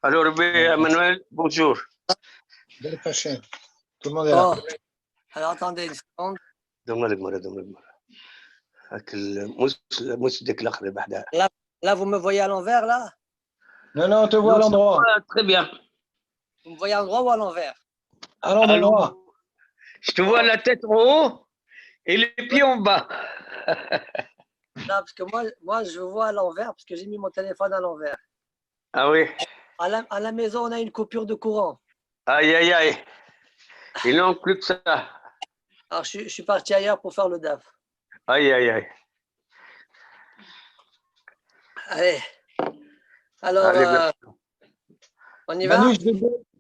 Alors, Emmanuel, bonjour. Belle Hachem. Tout le monde est là. Bon, alors attendez une seconde. Là, vous me voyez à l'envers, là? Non, on te voit à l'endroit. Très bien. Vous me voyez à l'endroit ou à l'envers? À l'endroit. Je te vois la tête en haut et les pieds en bas. Non, parce que moi, je vois à l'envers parce que j'ai mis mon téléphone à l'envers. Ah oui. À la maison, on a une coupure de courant. Aïe, aïe, aïe. Il n'en plus que ça. Alors, je suis parti ailleurs pour faire le DAF. Aïe, aïe, aïe. Allez. Alors, Allez, on y va?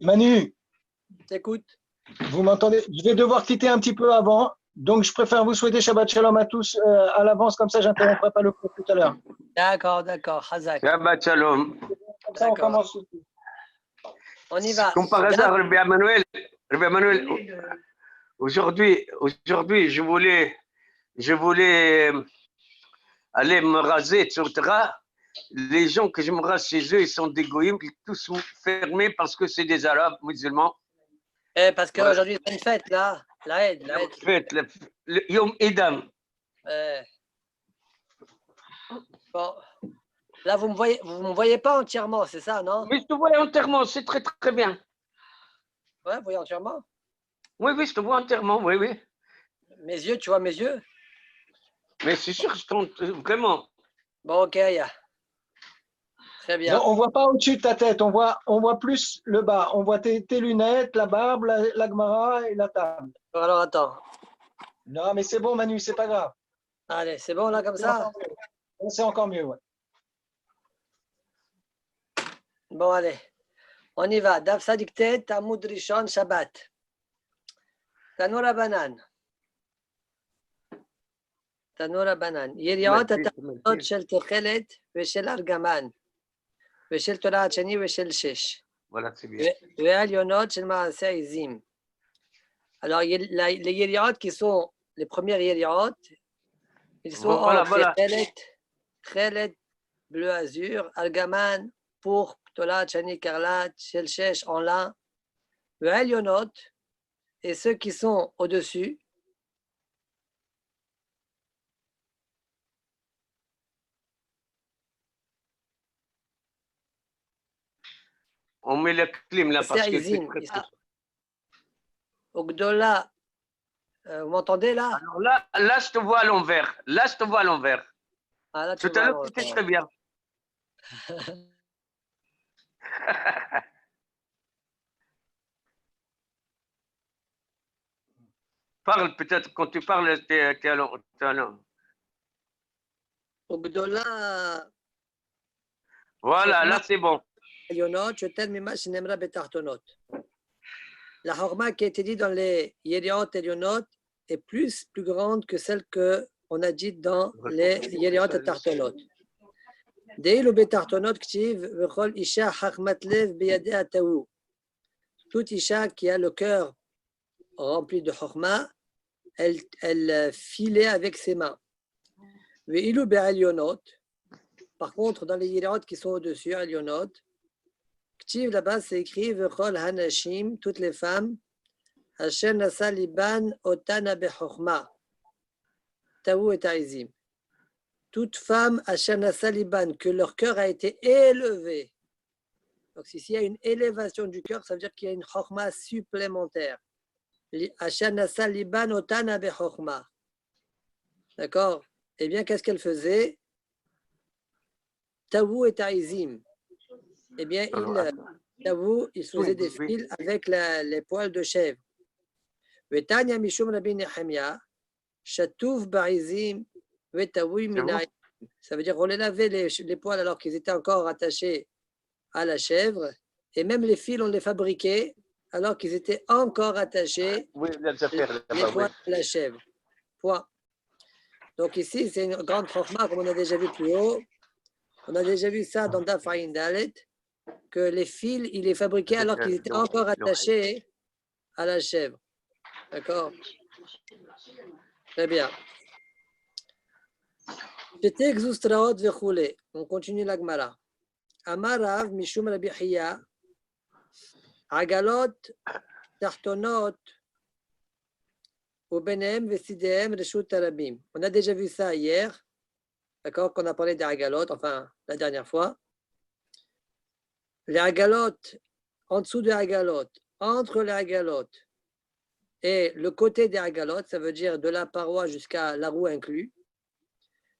Manu, T'écoutes? vous m'entendez? Je vais devoir quitter un petit peu avant. Donc, je préfère vous souhaiter Shabbat Shalom à tous à l'avance. Comme ça, je n'interromprai pas le cours tout à l'heure. D'accord. Hazak. Shabbat Shalom. Comme ça, on commence. On y va. Comme par hasard, Rabbi Emmanuel, aujourd'hui, je voulais aller me raser, etc. Les gens que je me rase chez eux, ils sont des goïms, tous sont fermés parce que c'est des Arabes musulmans. Parce qu'aujourd'hui, c'est une fête, là. La Eid. Fête, le Yom Edam. Bon. Là, vous me voyez pas entièrement, c'est ça, non? Mais je te vois entièrement, c'est très, très bien. Ouais, vous voyez entièrement? Oui, je te vois entièrement, oui. Mes yeux, tu vois mes yeux? Mais c'est sûr, je tente vraiment. Bon, ok, très bien. Non, on ne voit pas au-dessus de ta tête, on voit plus le bas. On voit tes lunettes, la barbe, la gemara et la table. Alors, attends. Non, mais c'est bon, Manu, c'est pas grave. Allez, c'est bon là comme ça? C'est encore mieux, ouais. Bon, allez. On y va. Daf Sadiktet, Tamud Rishon, Shabbat. Tanura Banan. יריעות התחתונות של תכלת ושל ארגמן ושל תולעת שני ושל שש והעליונות של מעשה עזים. Alors, les yériot qui sont les premières yériot, ils sont en Khelet, bleu azur, Argaman, pourpre, Tolat, Chani, écarlate, Shel Shesh en lin, Ve'alionot, et ceux qui sont au-dessus, on met la clim là parce que c'est très... Ogdola, vous m'entendez là? Alors là, je te vois à l'envers. Ah, là, tout à l'heure, tu fais très bien. Parle peut-être, quand tu parles, t'es à l'envers. Ogdola. Voilà, là c'est bon. La horma qui a été dit dans les Yeriot et Yonot est plus grande que celle qu'on a dit dans les Yeriot et Tartonot. Deilu betartonot ktiv vechol isha hachmat lev beyadea taou. Toute isha qui a le cœur rempli de horma, elle filait avec ses mains. Veilu be'alionot. Par contre, dans les Yeriot qui sont au-dessus, Alionot, Ktiv là-bas, c'est écrit Vechol Hanashim, toutes les femmes, Asher Nasa Liban Otana Bechokma, Taou et Taizim. Toute femme, Asher Nasa Liban, que leur cœur a été élevé. Donc, s'il y a une élévation du cœur, ça veut dire qu'il y a une Chokma supplémentaire. Asher Nasa Liban Otana Bechokma. D'accord? Eh bien, qu'est-ce qu'elle faisait? Taou et Taizim. Eh bien, il se faisait des fils avec les poils de chèvre. Vetanya Mishum Rabbi Nehemia, Chatouf Barizim, Vetaoui Minaï. Ça veut dire on les lavait les poils alors qu'ils étaient encore attachés à la chèvre. Et même les fils, on les fabriquait alors qu'ils étaient encore attachés les poils à la chèvre. Point. Donc ici, c'est une grande chokma, comme on a déjà vu plus haut. On a déjà vu ça dans Daf Ayin Dalet, que les fils, il les fabriquaient alors qu'ils étaient encore attachés à la chèvre. D'accord? Très bien. On continue la Gemara. Amarav Mishum Rabbi Hiya, Agalot, Tartonot, Ubenem, Vesidem, Reshut Arabim. On a déjà vu ça hier, d'accord, qu'on a parlé des Agalot, enfin la dernière fois. Les Agalot, en dessous des Agalot, entre les Agalot et le côté des Agalot, ça veut dire de la paroi jusqu'à la roue inclus,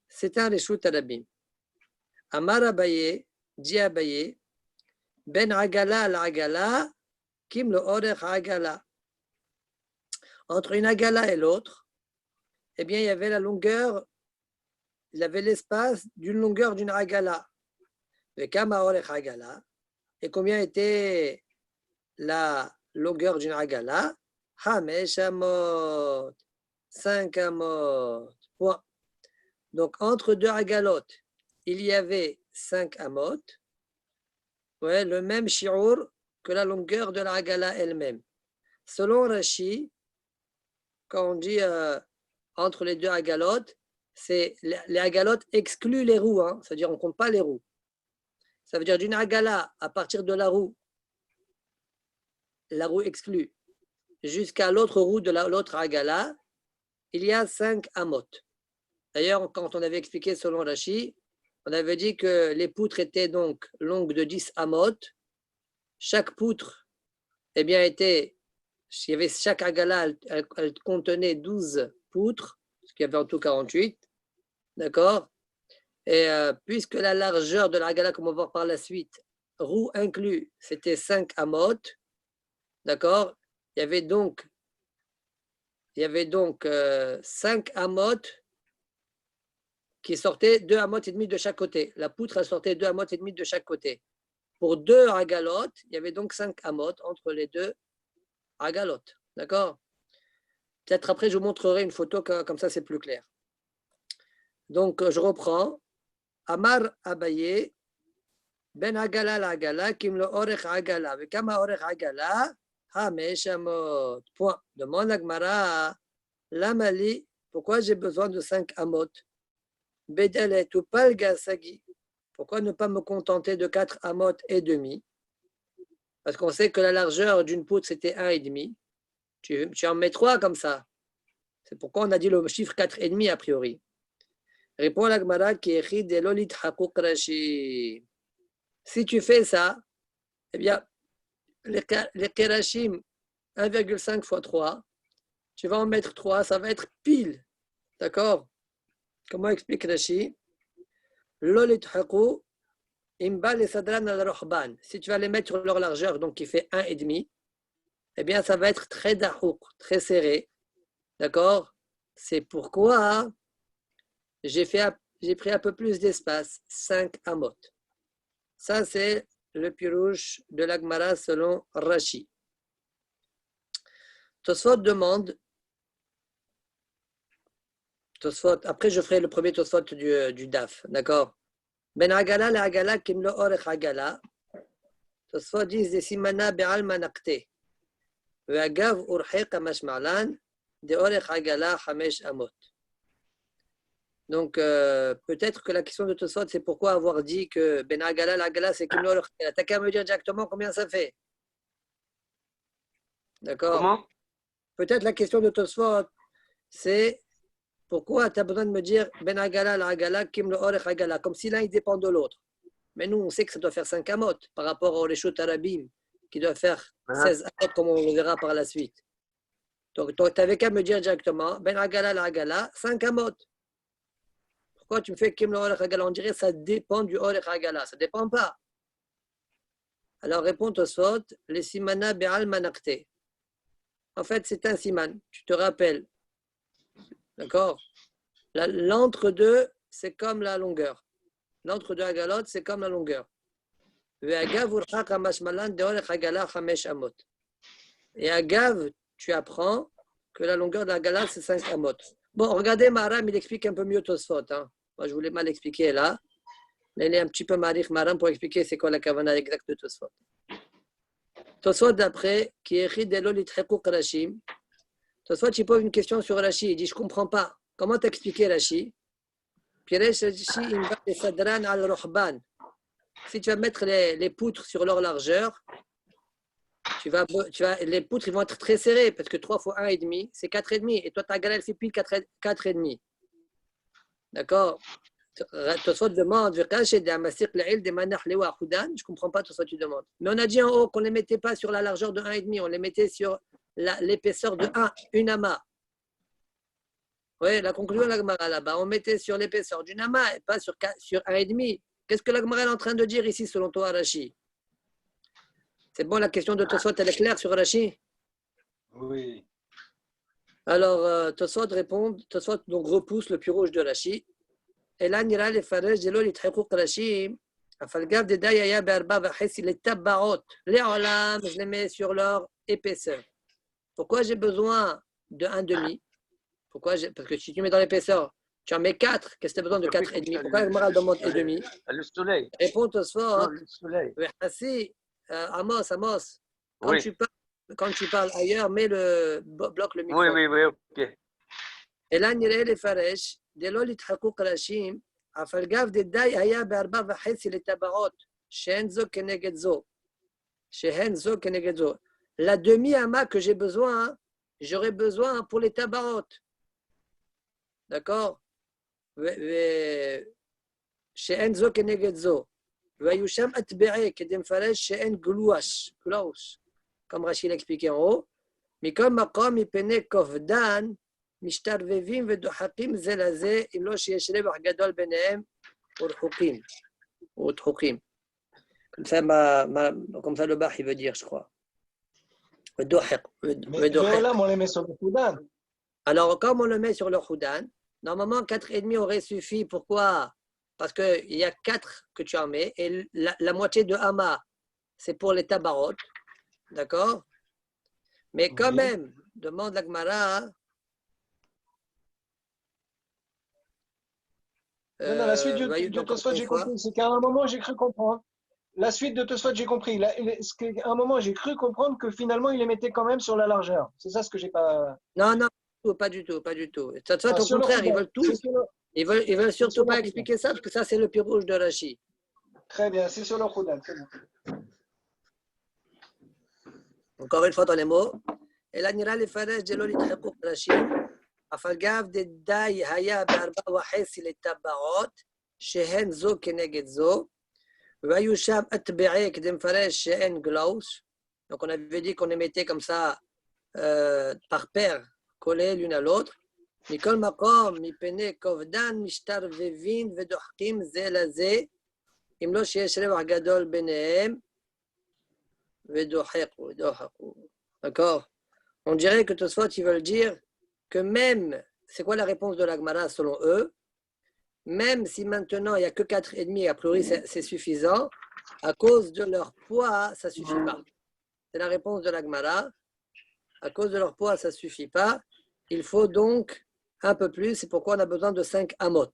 c'est un Reshut Arabim. Amar Abaye, dit Abaye, Ben Agala al Agala, Kim le Orech Agala. Entre une Agala et l'autre, eh bien, il y avait la longueur, il y avait l'espace d'une longueur d'une Agala. Le Kama Orech Agala. Et combien était la longueur d'une Agala? Hamesh Amot. 5 Amot. Point. Donc, entre deux Agalot, il y avait 5 Amot. Ouais, le même shi'ur que la longueur de la Agala elle-même. Selon Rashi, quand on dit entre les deux Agalot, c'est les Agalot excluent les roues, hein, c'est-à-dire on ne compte pas les roues. Ça veut dire d'une Agala à partir de la roue exclue, jusqu'à l'autre roue de l'autre Agala, il y a 5 amot. D'ailleurs, quand on avait expliqué selon Rashi, on avait dit que les poutres étaient donc longues de 10 amot. Chaque poutre, eh bien, chaque Agala, elle contenait 12 poutres, ce qui avait en tout 48. D'accord? Et puisque la largeur de la Agala, comme on va voir par la suite, roue inclus, c'était 5 amot. D'accord? Il y avait donc 5 amot qui sortaient 2 amot et demi de chaque côté. La poutre, elle sortait 2 amot et demi de chaque côté. Pour 2 agalotes, il y avait donc 5 amot entre les 2 agalotes. D'accord? Peut-être après, je vous montrerai une photo, comme ça c'est plus clair. Donc, je reprends. Amar Abaye, Ben Agala la Agala, Kim le Orech Agala, Vekama Orech Agala, Hamesh Amot. Point. Demande à Gmara, Lamali, pourquoi j'ai besoin de 5 amot? Bedelet ou Palgasagi. Pourquoi ne pas me contenter de 4 amot et demi? Parce qu'on sait que la largeur d'une poutre, c'était 1,5. Tu en mets 3 comme ça. C'est pourquoi on a dit le chiffre 4,5 a priori. Répond la Gemara qui écrit de l'olit hakuk rashi. Si tu fais ça, eh bien, les kerashim 1,5 fois 3, tu vas en mettre 3, ça va être pile. D'accord? Comment explique Rashi? L'olit hakuk, imba les sadran al rohban. Si tu vas les mettre sur leur largeur, donc qui fait 1,5, eh bien, ça va être très dahouk, très serré. D'accord? C'est pourquoi j'ai pris un peu plus d'espace, 5 amot. Ça, c'est le pirouche de la Gemara selon Rashi. Tosfot demande, après je ferai le premier Tosfot du DAF, d'accord? Ben Agala la Agala kim lo orech Agala. Tosfot dit des simana be'al manakte. Ve'agav urhek amash ma'lan de orech Agala 5 amot. Donc, peut-être que la question de Tosfot, c'est pourquoi avoir dit que Ben Agala, l'Agala, c'est Kim Lo. T'as qu'à me dire directement combien ça fait. D'accord? Comment? Peut-être la question de Tosfot, c'est pourquoi tu as besoin de me dire Ben Agala, l'Agala, Kim Lo Orech Agala, comme si l'un il dépend de l'autre. Mais nous, on sait que ça doit faire 5 amot par rapport au Reshut Arabim, qui doit faire 16 amot, comme on le verra par la suite. Donc tu n'avais qu'à me dire directement Ben Agala, l'Agala, 5 amot. Pourquoi tu me fais Kim le Orech Agala? On dirait que ça dépend du Orech Agala. Ça ne dépend pas. Alors répond Tosfot, les simana be'al manakte. En fait, c'est un siman. Tu te rappelles. D'accord? L'entre-deux, c'est comme la longueur. L'entre-deux agalot, c'est comme la longueur. Et à Gav, tu apprends que la longueur de la gala, c'est 5 amot. Bon, regardez, Maram, il explique un peu mieux Tosfot. Hein. Moi, je voulais mal expliquer là. Mais il est un petit peu marich Maram pour expliquer c'est quoi la kavana exacte de Tosfot. Tosfot, d'après, qui écrit de l'olit hakuk rashim. Tosfot, il pose une question sur Rashi. Il dit, je ne comprends pas. Comment t'expliquer Rashi? Piresh Rashi, il va le sadran al rohban. si tu vas mettre les poutres sur leur largeur, les poutres ils vont être très serrées parce que 3 fois 1,5, c'est 4,5. Et toi, ta galère, elle fait pile 4,5. D'accord? Tosfot demande, je ne comprends pas tout ça, tu demandes. Mais on a dit en haut qu'on ne les mettait pas sur la largeur de 1,5, on les mettait sur l'épaisseur de 1, une amas. Oui, la conclusion de la Gemara là-bas, on mettait sur l'épaisseur d'une amas et pas sur 1,5. Qu'est-ce que la Gemara est en train de dire ici selon toi, Rashi? C'est bon, la question de Tosfot, elle est claire sur Rashi? Oui. Alors, Tosfot répond, Tosfot donc repousse le plus rouge de Rashi. Et là, nira les faraj de l'eau, les tchèques Rashi, afalgav de dayaya berba vachesi les tabarot, les olam, je les mets sur leur épaisseur. Pourquoi j'ai besoin de 1,5? Pourquoi? Parce que si tu mets dans l'épaisseur, tu en mets 4, qu'est-ce que tu as besoin de 4,5? Pourquoi la Gemara demande 1,5? Le soleil. Réponds Tosfot, Non, le soleil. Amos, quand, Oui. quand tu parles ailleurs, bloque le micro. Oui, ok. Et là, nira les faraj de l'eau, les tchèques Rashi, afalgav de dayaya berba vachesi les tabarot, shenzo kenegedzo. La demi-ama que j'ai besoin, j'aurais besoin pour les tabarot. D'accord? Chez Enzo Kenegedzo. Vayusham atbe'e kedem farej chez En glouash. Comme Rachid l'expliquait en haut. Mikom makom ipene kovdan mishtarvevim vedohakim zelaze imlo sheyeshle b'gadol benehem urhukim. Comme ça, le Bach, il veut dire, je crois. Mais là, on les met sur le Khoudan. Alors, comme on le met sur le Khoudan, normalement, 4,5 aurait suffi. Pourquoi? Parce qu'il y a 4 que tu en mets et la moitié de Hama, c'est pour les tabarot. D'accord? Mais quand même, demande la Gemara. Non, la suite de Tosfot, j'ai compris. C'est qu'à un moment, j'ai cru comprendre. La suite de Tosfot, j'ai compris. À un moment, j'ai cru comprendre que finalement, il les mettait quand même sur la largeur. C'est ça ce que j'ai pas. Non, pas du tout. Au contraire, ils veulent tout. Ils veulent surtout pas expliquer ça, parce que ça, c'est le pire rouge de Rashi. Très bien, c'est sur le Khoudan. Encore une fois dans les mots. Et là, nira les faraj de l'oli tchèques Rashi. Afalgav de day haya barba wahesi les tabarot, shehen zo keneged zo. Vayusham atbe'e kedem farej shehen glaus. Donc, on avait dit qu'on les mettait comme ça, par paire, collés l'une à l'autre. מכל מקום, מפני כובדן משתרבבים ודוחקים זה לזה, אם לא שיש רווח גדול ביניהם, ודוחקו. D'accord? On dirait que Tosfot, ils veulent dire que même, c'est quoi la réponse de la Gemara selon eux? Même si maintenant il n'y a que 4,5, a priori c'est suffisant, à cause de leur poids, ça ne suffit pas. C'est la réponse de la Gemara. À cause de leur poids, ça ne suffit pas. Il faut donc un peu plus, c'est pourquoi on a besoin de 5 amot.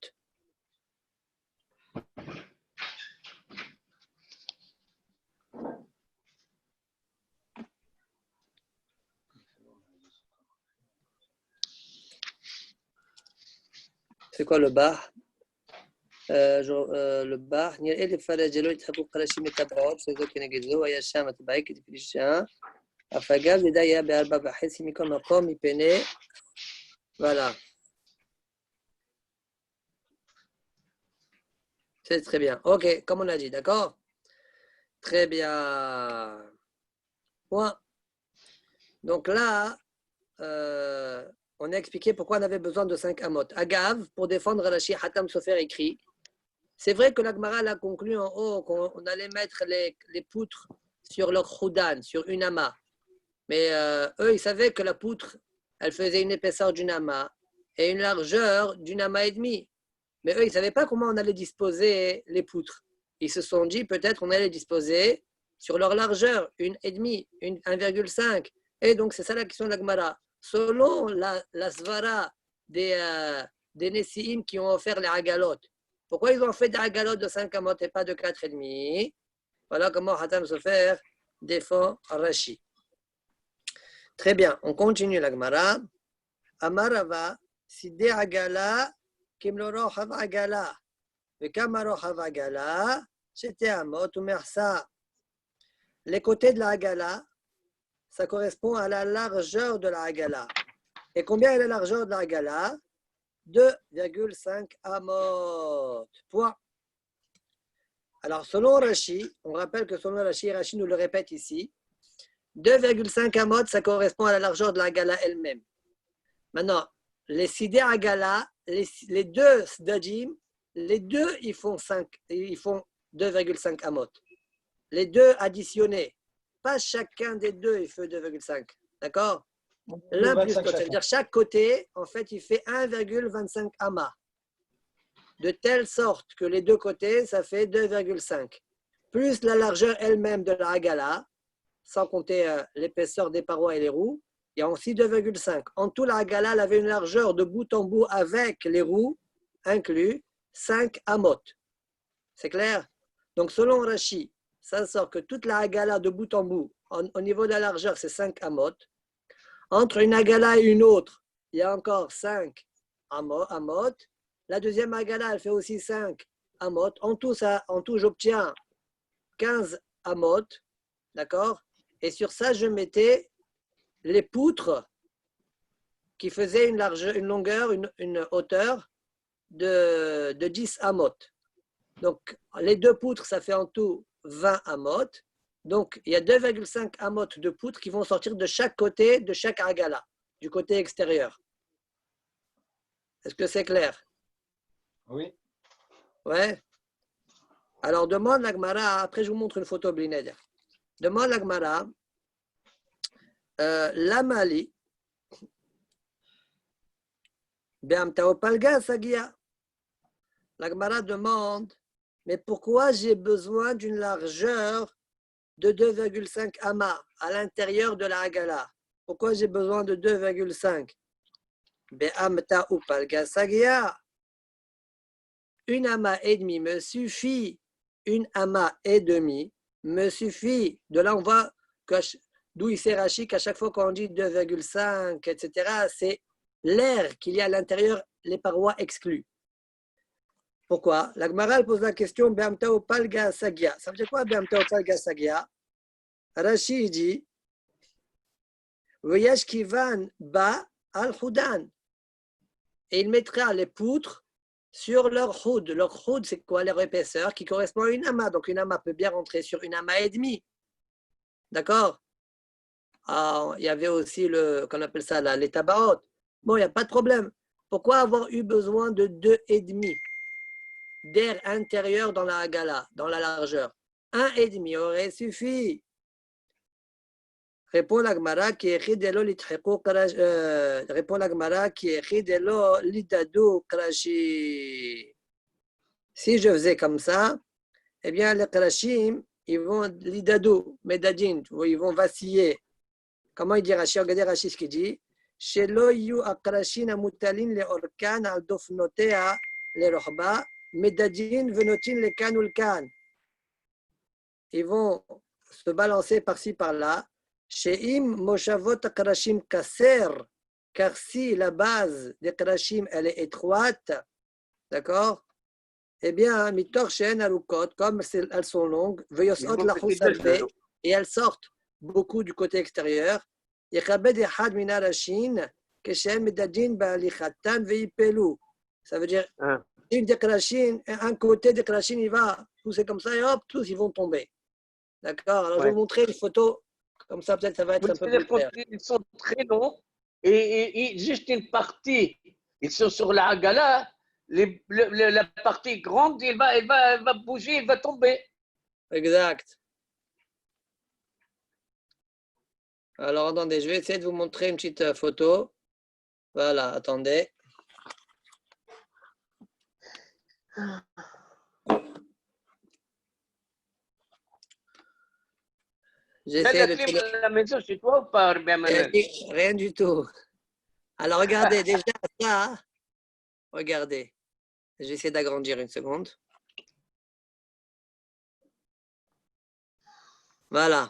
C'est quoi le bar? Le bar, il y a des farajelo, il y a des métaboles, c'est ce qui est négatif, il y a des chams, il y a des chams. Afagab, il y a des arbres, il y a des pene. Voilà. C'est très bien. Ok, comme on a dit, d'accord? Très bien. Point. Donc là, on a expliqué pourquoi on avait besoin de 5 amot. Agav, pour défendre Rashi, Hatam Sofer écrit. C'est vrai que la Gemara a conclu en haut qu'on allait mettre les poutres sur leur khoudan, sur une ama. Mais eux, ils savaient que la poutre, elle faisait une épaisseur d'une ama et une largeur d'une ama et demi. Mais eux, ils ne savaient pas comment on allait disposer les poutres. Ils se sont dit peut-être on allait disposer sur leur largeur, 1,5, 1,5. Et donc, c'est ça la question de la Gemara. Selon la svara des Nessi'im qui ont offert les agalot, pourquoi ils ont fait des agalot de 5 amot et pas de 4,5? Voilà comment Hatam Sofer défend Rashi. Très bien, on continue la Gemara. Amarava, si agala, kim lo rochav agala, ve kama rochav agala, J'étais à Mot, ou Mersa. Les côtés de la Hagala, ça correspond à la largeur de la Hagala. Et combien est la largeur de la Hagala? 2,5 amot. Point. Alors, selon Rashi, on rappelle que selon Rashi nous le répète ici, 2,5 amot, ça correspond à la largeur de la Hagala elle-même. Maintenant, les sidé Hagala, les deux Sdadim, les deux, ils font 2,5 amot. Les deux additionnés. Pas chacun des deux, il fait 2,5. D'accord? L'un plus l'autre. C'est-à-dire chaque côté, en fait, il fait 1,25 amas. De telle sorte que les deux côtés, ça fait 2,5. Plus la largeur elle-même de la Hagala, sans compter l'épaisseur des parois et les roues, il y a aussi 2,5. En tout, la Hagala elle avait une largeur de bout en bout avec les roues inclus, 5 amot. C'est clair? Donc, selon Rashi, ça sort que toute la Hagala de bout en bout, au niveau de la largeur, c'est 5 amot. Entre une Hagala et une autre, il y a encore 5 amot. La deuxième Hagala, elle fait aussi 5 amot. En tout, j'obtiens 15 amot. D'accord? Et sur ça, je mettais les poutres qui faisaient une longueur, une hauteur de 10 amot. Donc, les deux poutres, ça fait en tout 20 amot. Donc, il y a 2,5 amot de poutres qui vont sortir de chaque côté de chaque Hagala, du côté extérieur. Est-ce que c'est clair? Oui. Ouais. Alors, demande la Gemara, après je vous montre une photo Blined. Demande la Gemara, l'Amali, Be'amtaopalga Sagia. La Gemara demande, mais pourquoi j'ai besoin d'une largeur de 2,5 amas à l'intérieur de la Hagala? Pourquoi j'ai besoin de 2,5? Be'amta upalga sagia. Une amas et demi me suffit. Une amas et demi me suffit. De là, on voit d'où il s'est Rashi qu'à chaque fois qu'on dit 2,5, etc., c'est l'air qu'il y a à l'intérieur, les parois exclues. Pourquoi? La Gemara pose la question Be'amtao palga sagia. Ça veut dire quoi Be'amtao palga sagia? Rashi dit Voyage kivan ba al hudan. Et il mettra les poutres sur leur houd. Leur houd, c'est quoi? Leur épaisseur qui correspond à une amas. Donc une amas peut bien rentrer sur une amas et demi. D'accord? Il y avait aussi qu'on appelle ça les tabaot. Bon, il n'y a pas de problème. Pourquoi avoir eu besoin de 2,5 d'air intérieur dans la Hagala, dans la largeur? 1,5 aurait suffi. Répond la Gemara qui écrit de l'eau répond la Gemara qui écrit de l'eau l'idadou krashi. Si je faisais comme ça, eh bien les krashim, ils vont l'idadou, medadin, ils vont vaciller. Comment il dit Rashi? Regardez Rashi ce qu'il dit. Shelo yu akrashin amutalin le orkan al dofnotea le rohba medadin venotin le kan ou le kan. Ils vont se balancer par-ci par-là. Sheim moshavot akrashim kaser, car si la base des krashim elle est étroite, d'accord? Eh bien, mitor shen alukot, comme elles sont longues, veyosot la et elles sortent beaucoup du côté extérieur. Yechabed echad min arashin keshem medadin ba'alichatan veipelu. Ça veut dire une des krashim, un côté des krashim, il va pousser comme ça et hop, tous ils vont tomber. D'accord? Alors je vais vous montrer une photo, comme ça peut-être ça va être un peu plus clair. Ils sont très longs et juste une partie, ils sont sur la Hagala, la partie grande, elle va bouger, elle va tomber. Exact. Alors attendez, je vais essayer de vous montrer une petite photo. Voilà, attendez. J'essaie de la maison chez toi ou pas, rien du tout. Alors regardez, déjà ça, regardez. Je vais essayer d'agrandir une seconde. Voilà.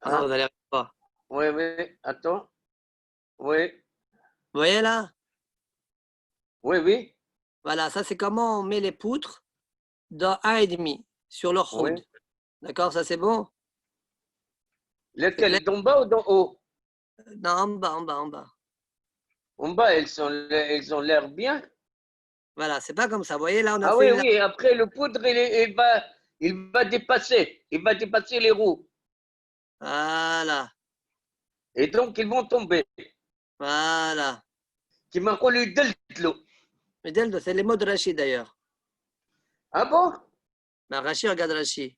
Ah, vous allez pas. Oui, attends. Oui, Vous voyez là? oui, oui, Voilà, ça c'est comment on met les poutres dans 1,5 sur le oui. khoud. D'accord, ça c'est bon? C'est clair? Lesquelles, d'en bas ou d'en haut? Non, en bas, en bas, en bas. En bas, elles ont l'air bien. Voilà, c'est pas comme ça. Vous voyez là, on a Ah fait oui, une. oui, après le poudre, il va dépasser. Il va dépasser les roues. Voilà, Et donc, ils vont tomber. voilà. Qui m'a collé l'eau. Mais Deldo, c'est les mots de Rachid d'ailleurs. Ah bon? Mais Rachid, regarde Rachid.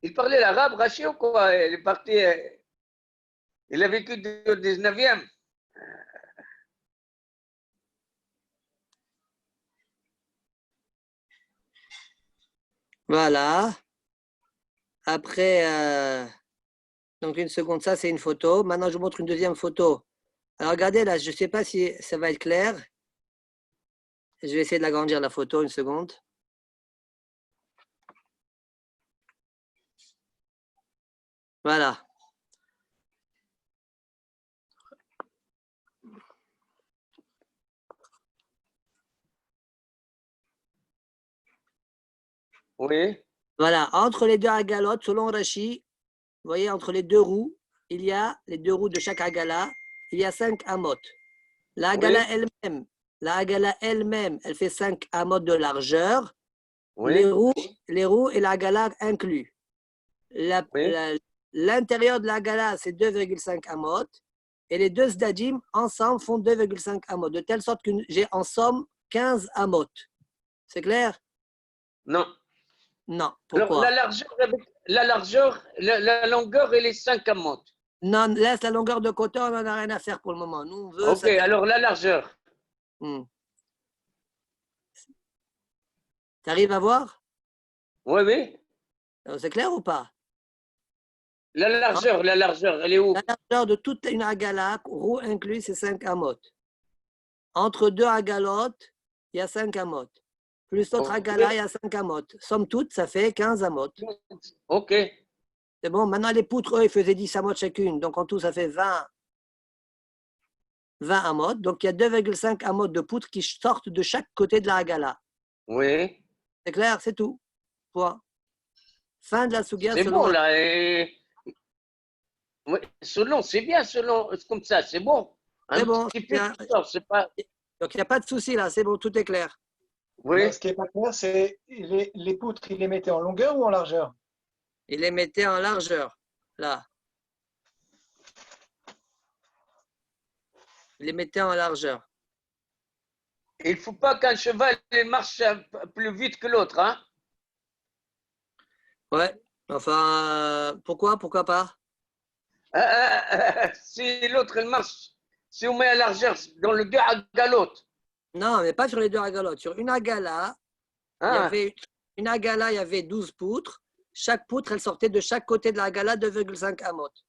Il parlait l'arabe, Rachid ou quoi? Il est parti. Il a vécu au 19e. Voilà. Après, donc une seconde, ça c'est une photo. Maintenant, je vous montre une deuxième photo. Alors regardez là, je ne sais pas si ça va être clair. Je vais essayer de l'agrandir la photo une seconde. Voilà. Oui, Voilà. Entre les deux agalotes, selon Rachid, vous voyez, entre les deux roues, il y a les deux roues de chaque agala, il y a 5 amotes. La agala elle-même, elle fait 5 amotes de largeur. Les oui, roues et la agala inclus. oui. L'intérieur de la gala, c'est 2,5 amotes. Et les deux zdadim, ensemble, font 2,5 amotes. De telle sorte que j'ai en somme 15 amotes. C'est clair? Non. Non. Alors, Pourquoi? la longueur, elle est 5 amotes. Non, laisse la longueur de côté, on n'en a rien à faire pour le moment. Nous, on veut Ok, savoir. alors la largeur. Tu arrives à voir? Oui, oui. C'est clair ou pas? La largeur, elle est où? La largeur de toute une agala, roue inclus, c'est 5 amotes. Entre deux agalotes, il y a 5 amotes. Plus l'autre Ok. agala, il y a 5 amotes. Somme toute, ça fait 15 amotes. Ok. C'est bon, maintenant les poutres, eux, ils faisaient 10 amotes chacune. Donc en tout, ça fait 20 amotes. Donc il y a 2,5 amotes de poutres qui sortent de chaque côté de la agala. Oui. C'est clair, c'est tout. Point. Fin de la souga C'est selon. bon, là. Oui, selon, c'est bien, selon, comme ça, c'est bon. Un C'est bon. petit peu qui sort, c'est pas. Donc il n'y a pas de souci là, c'est bon, tout est clair. Oui. Non, ce qui n'est pas clair, c'est les poutres, il les mettait en longueur ou en largeur? Il les mettait en largeur. Là. Il les mettait en largeur. Il ne faut pas qu'un cheval il marche plus vite que l'autre, hein. Ouais. Enfin, pourquoi? Pourquoi pas? Si l'autre, il marche, si on met la largeur dans le deux à l'autre. Non, mais pas sur les deux agalotes. Sur une agala, il y Hein? avait une agala, il y avait 12 poutres. Chaque poutre, elle sortait de chaque côté de la agala 2,5 amotes.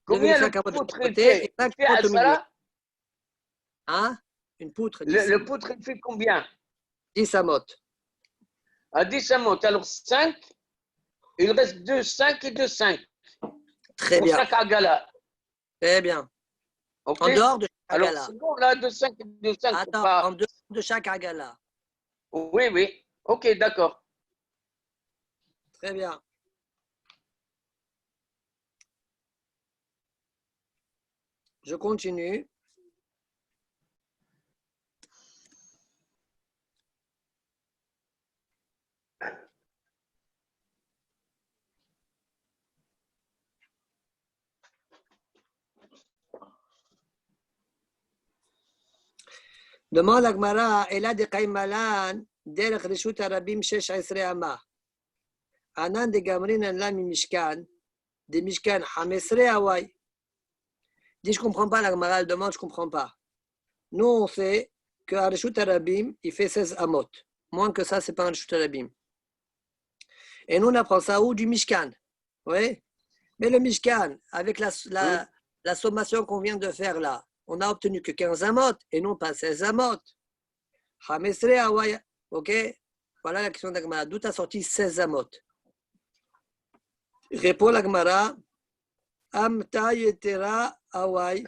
Combien 2,5 le amotes de poutre chaque il côté et fait? 5 Il fait amotes à au milieu. ça? Hein? Une poutre, 10 Le poutre, il fait combien? 10 amotes. À 10 amotes. Alors 5, il reste 2, 5 et 2, 5. Très Pour bien. chaque agala. Très bien. OK? En dehors de chaque Alors agala. c'est bon, là, 2, 5 et 2, 5. Attends, en Pas... dehors de chaque agala. Oui, oui. OK, d'accord. Très bien. Je continue. Demande à Gmara, Ela de Kaimalan, Derech Rishut Arabim 16 Ama. Anan de Gamrin en Lam Mishkan, de Mishkan 15 Hawaii. Dis, je ne comprends pas la Gmara, elle demande, je ne comprends pas. Nous, on sait qu'un Rishut Arabim, il fait 16 amot. Moins que ça, ce n'est pas un Rishut Arabim. Et nous, on apprend ça où? Du Mishkan. Oui? Mais le Mishkan, avec la sommation qu'on vient de faire là, on n'a obtenu que 15 amot et non pas 16 amot. Hamesre Hawaii. Ok? Voilà la question d'Agmara. D'où tu as sorti 16 amot? Répond la Gemara, Amta yetera awai,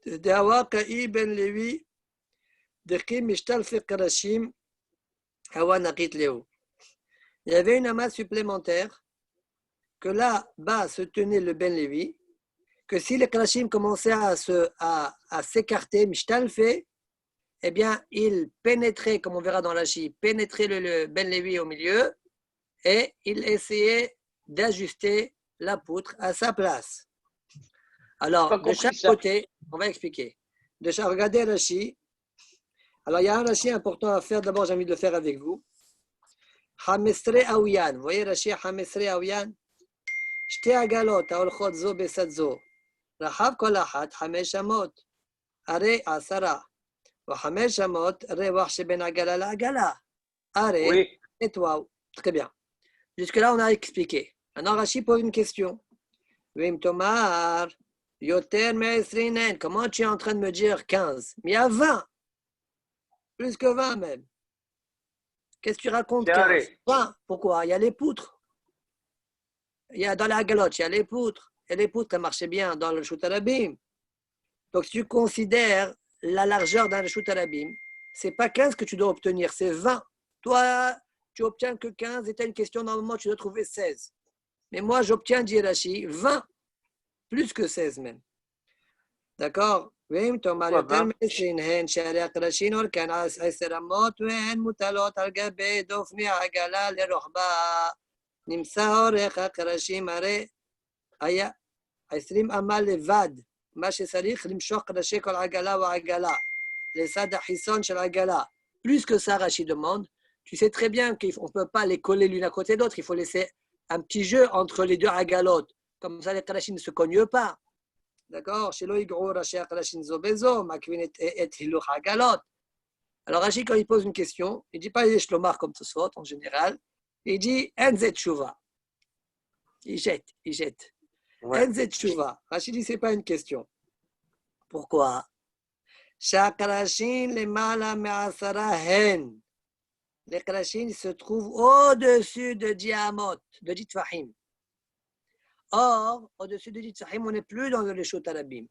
Dawa ka'i ben levi, Dekim mishtal fe karashim, awa nakit leo. Il y avait une amas supplémentaire que là-bas se tenait le Ben Lévi, que si les Kalashim commençaient à s'écarter, Mishtal fait, eh bien, il pénétrait, comme on verra dans la Chi, pénétrait le Ben Lévi au milieu et il essayait d'ajuster la poutre à sa place. Alors, de chaque côté, on va expliquer. Regardez Rashi. Alors, il y a un Rashi important à faire. D'abord, j'ai envie de le faire avec vous. Hamesre Aouyan. Vous voyez Rashi Hamesre Aouyan? שתי עגלות ההולכות זו בצד זו, רחב כל אחת 5 אמות, הרי 10, ו5 אמות רווח שבין עגלה לעגלה, הרי et waouh. Très bien. Jusque-là, on a expliqué. Maintenant, Rashi pose une question. Vim Tomar, Yoter Me'esrinen, comment tu es en train de me dire 15? Mais il y a 20. Plus que 20 même. Qu'est-ce que tu racontes 15? 20. Pourquoi? Il y a les poutres. Il y a dans la galoche, il y a les poutres. Et les poutres, elles marchaient bien dans le Reshut Harabim. Donc, si tu considères la largeur d'un Reshut Harabim, ce n'est pas 15 que tu dois obtenir, c'est 20. Toi, tu obtiens que 15 et tu as une question, normalement, tu dois trouver 16. Mais moi, j'obtiens, dit Rashi, 20, plus que 16 même. D'accord? ואם תאמר יותר מ20 הן שערי הקרשים אורכן 10 אמות והן מוטלות על גבי דוף מהעגלה לרוחבה. נמצא אורך הקרשים הרי היה 20 אמה לבד, מה שצריך למשוך קרשי כל עגלה ועגלה, לצד החיסון של עגלה. Plus que ça, Rashi demande, tu sais très bien qu'on ne peut pas les coller l'une à côté de l'autre, il faut laisser un petit jeu entre les deux agalotes, comme ça les karashim ne se cognent pas. D'accord? Chez l'oïgro, Rashi akarashin zobezo, makvin et hiluch agalot. Alors Rashi, quand il pose une question, il ne dit pas les shlomar comme ce soit en général, il dit Enzet Shuva. Il jette. Enzet Shuva. Rashi dit ce n'est pas une question. Pourquoi? Shakarashin le mala me'asara hen. Les karashin se trouvent au-dessus de Diamot, de Ditfahim. Or, au-dessus de Ditfahim, on n'est plus dans le Reshut Harabim.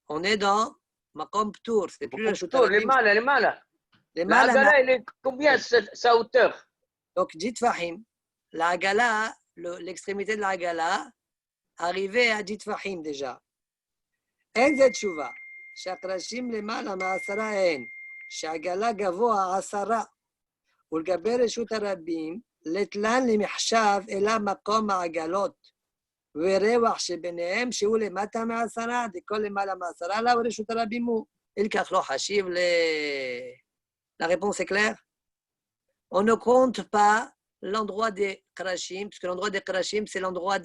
On est dans Makom Ptour. C'est plus le Reshut Harabim. Les malas. La Hagala, elle est combien sa hauteur? Donc, Ditfahim, la Hagala, l'extrémité de la Hagala, arrivait à Ditfahim déjà. En zet Shuva. Shakrashim le mala me'asara hen. Shagala gavoa asara. ולגבי רשות הרבים, לתלן למחשב אלא מקום העגלות, ורווח שביניהם שהוא למטה מ10, דכל למעלה מ10 לה, ורשות הרבים הוא. אלכך לא חשיב La réponse est claire? On ne compte pas l'endroit des Krashim, parce que l'endroit des Krashim, c'est l'endroit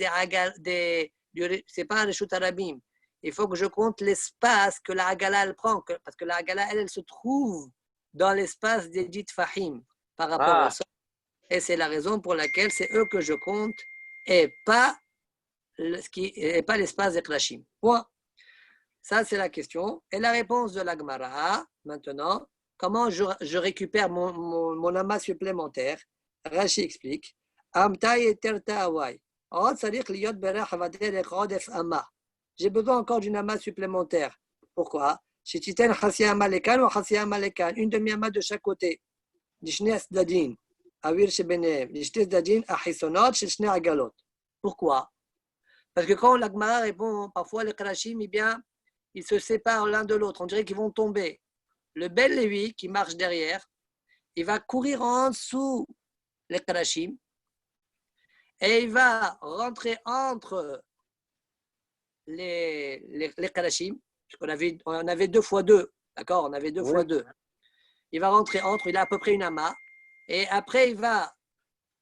c'est pas un Reshut Harabim. Il faut que je compte l'espace que la Hagala elle prend, parce que la Hagala, elle se trouve dans l'espace des Ditfahim. Par rapport au sol. Et c'est la raison pour laquelle c'est eux que je compte et pas l'espace des Klashim. Point. Ça, c'est la question. Et la réponse de la Gemara, maintenant, comment je récupère mon amas supplémentaire? Rashi explique. J'ai besoin encore d'une amas supplémentaire. Pourquoi? Une demi-amas de chaque côté. לשני הצדדים, האוויר שביניהם, לשתי צדדים, החיסונות של שני עגלות. Pourquoi? Parce que quand la Gemara répond, parfois les Krashim, eh bien, ils se séparent l'un de l'autre, on dirait qu'ils vont tomber. Le Ben Lévi, qui marche derrière, il va courir en dessous les Krashim et il va rentrer entre les Krashim, parce qu'on avait 2 fois 2, d'accord? On avait 2 fois 2. Il va rentrer entre, il a à peu près une amas, et après il va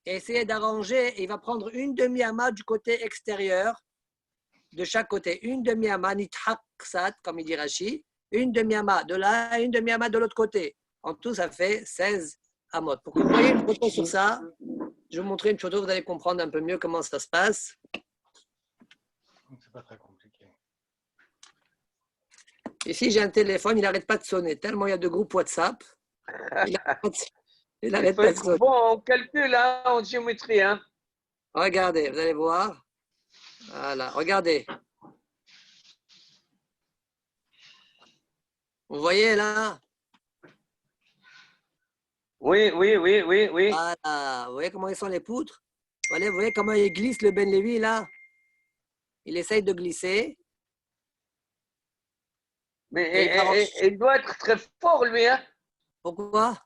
essayer d'arranger, il va prendre une demi-amas du côté extérieur, de chaque côté, une demi-amas, nithaksat, comme il dit Rashi, une demi-amas de là et une demi-amas de l'autre côté. En tout, ça fait 16 amot. Pour que vous voyez une photo sur ça, je vais vous montrer une photo, vous allez comprendre un peu mieux comment ça se passe. C'est pas très compliqué. Ici, j'ai un téléphone, il n'arrête pas de sonner, tellement il y a de groupes WhatsApp. Il n'arrête pas de sonner. Bon, on calcule, hein, en géométrie. Hein. Regardez, vous allez voir. Voilà, regardez. Vous voyez là? Oui, oui, oui, oui, oui. Voilà, vous voyez comment ils sont les poutres? Vous voyez comment il glisse le Ben Levi là? Il essaye de glisser. Mais il doit être très fort, lui, hein? Pourquoi?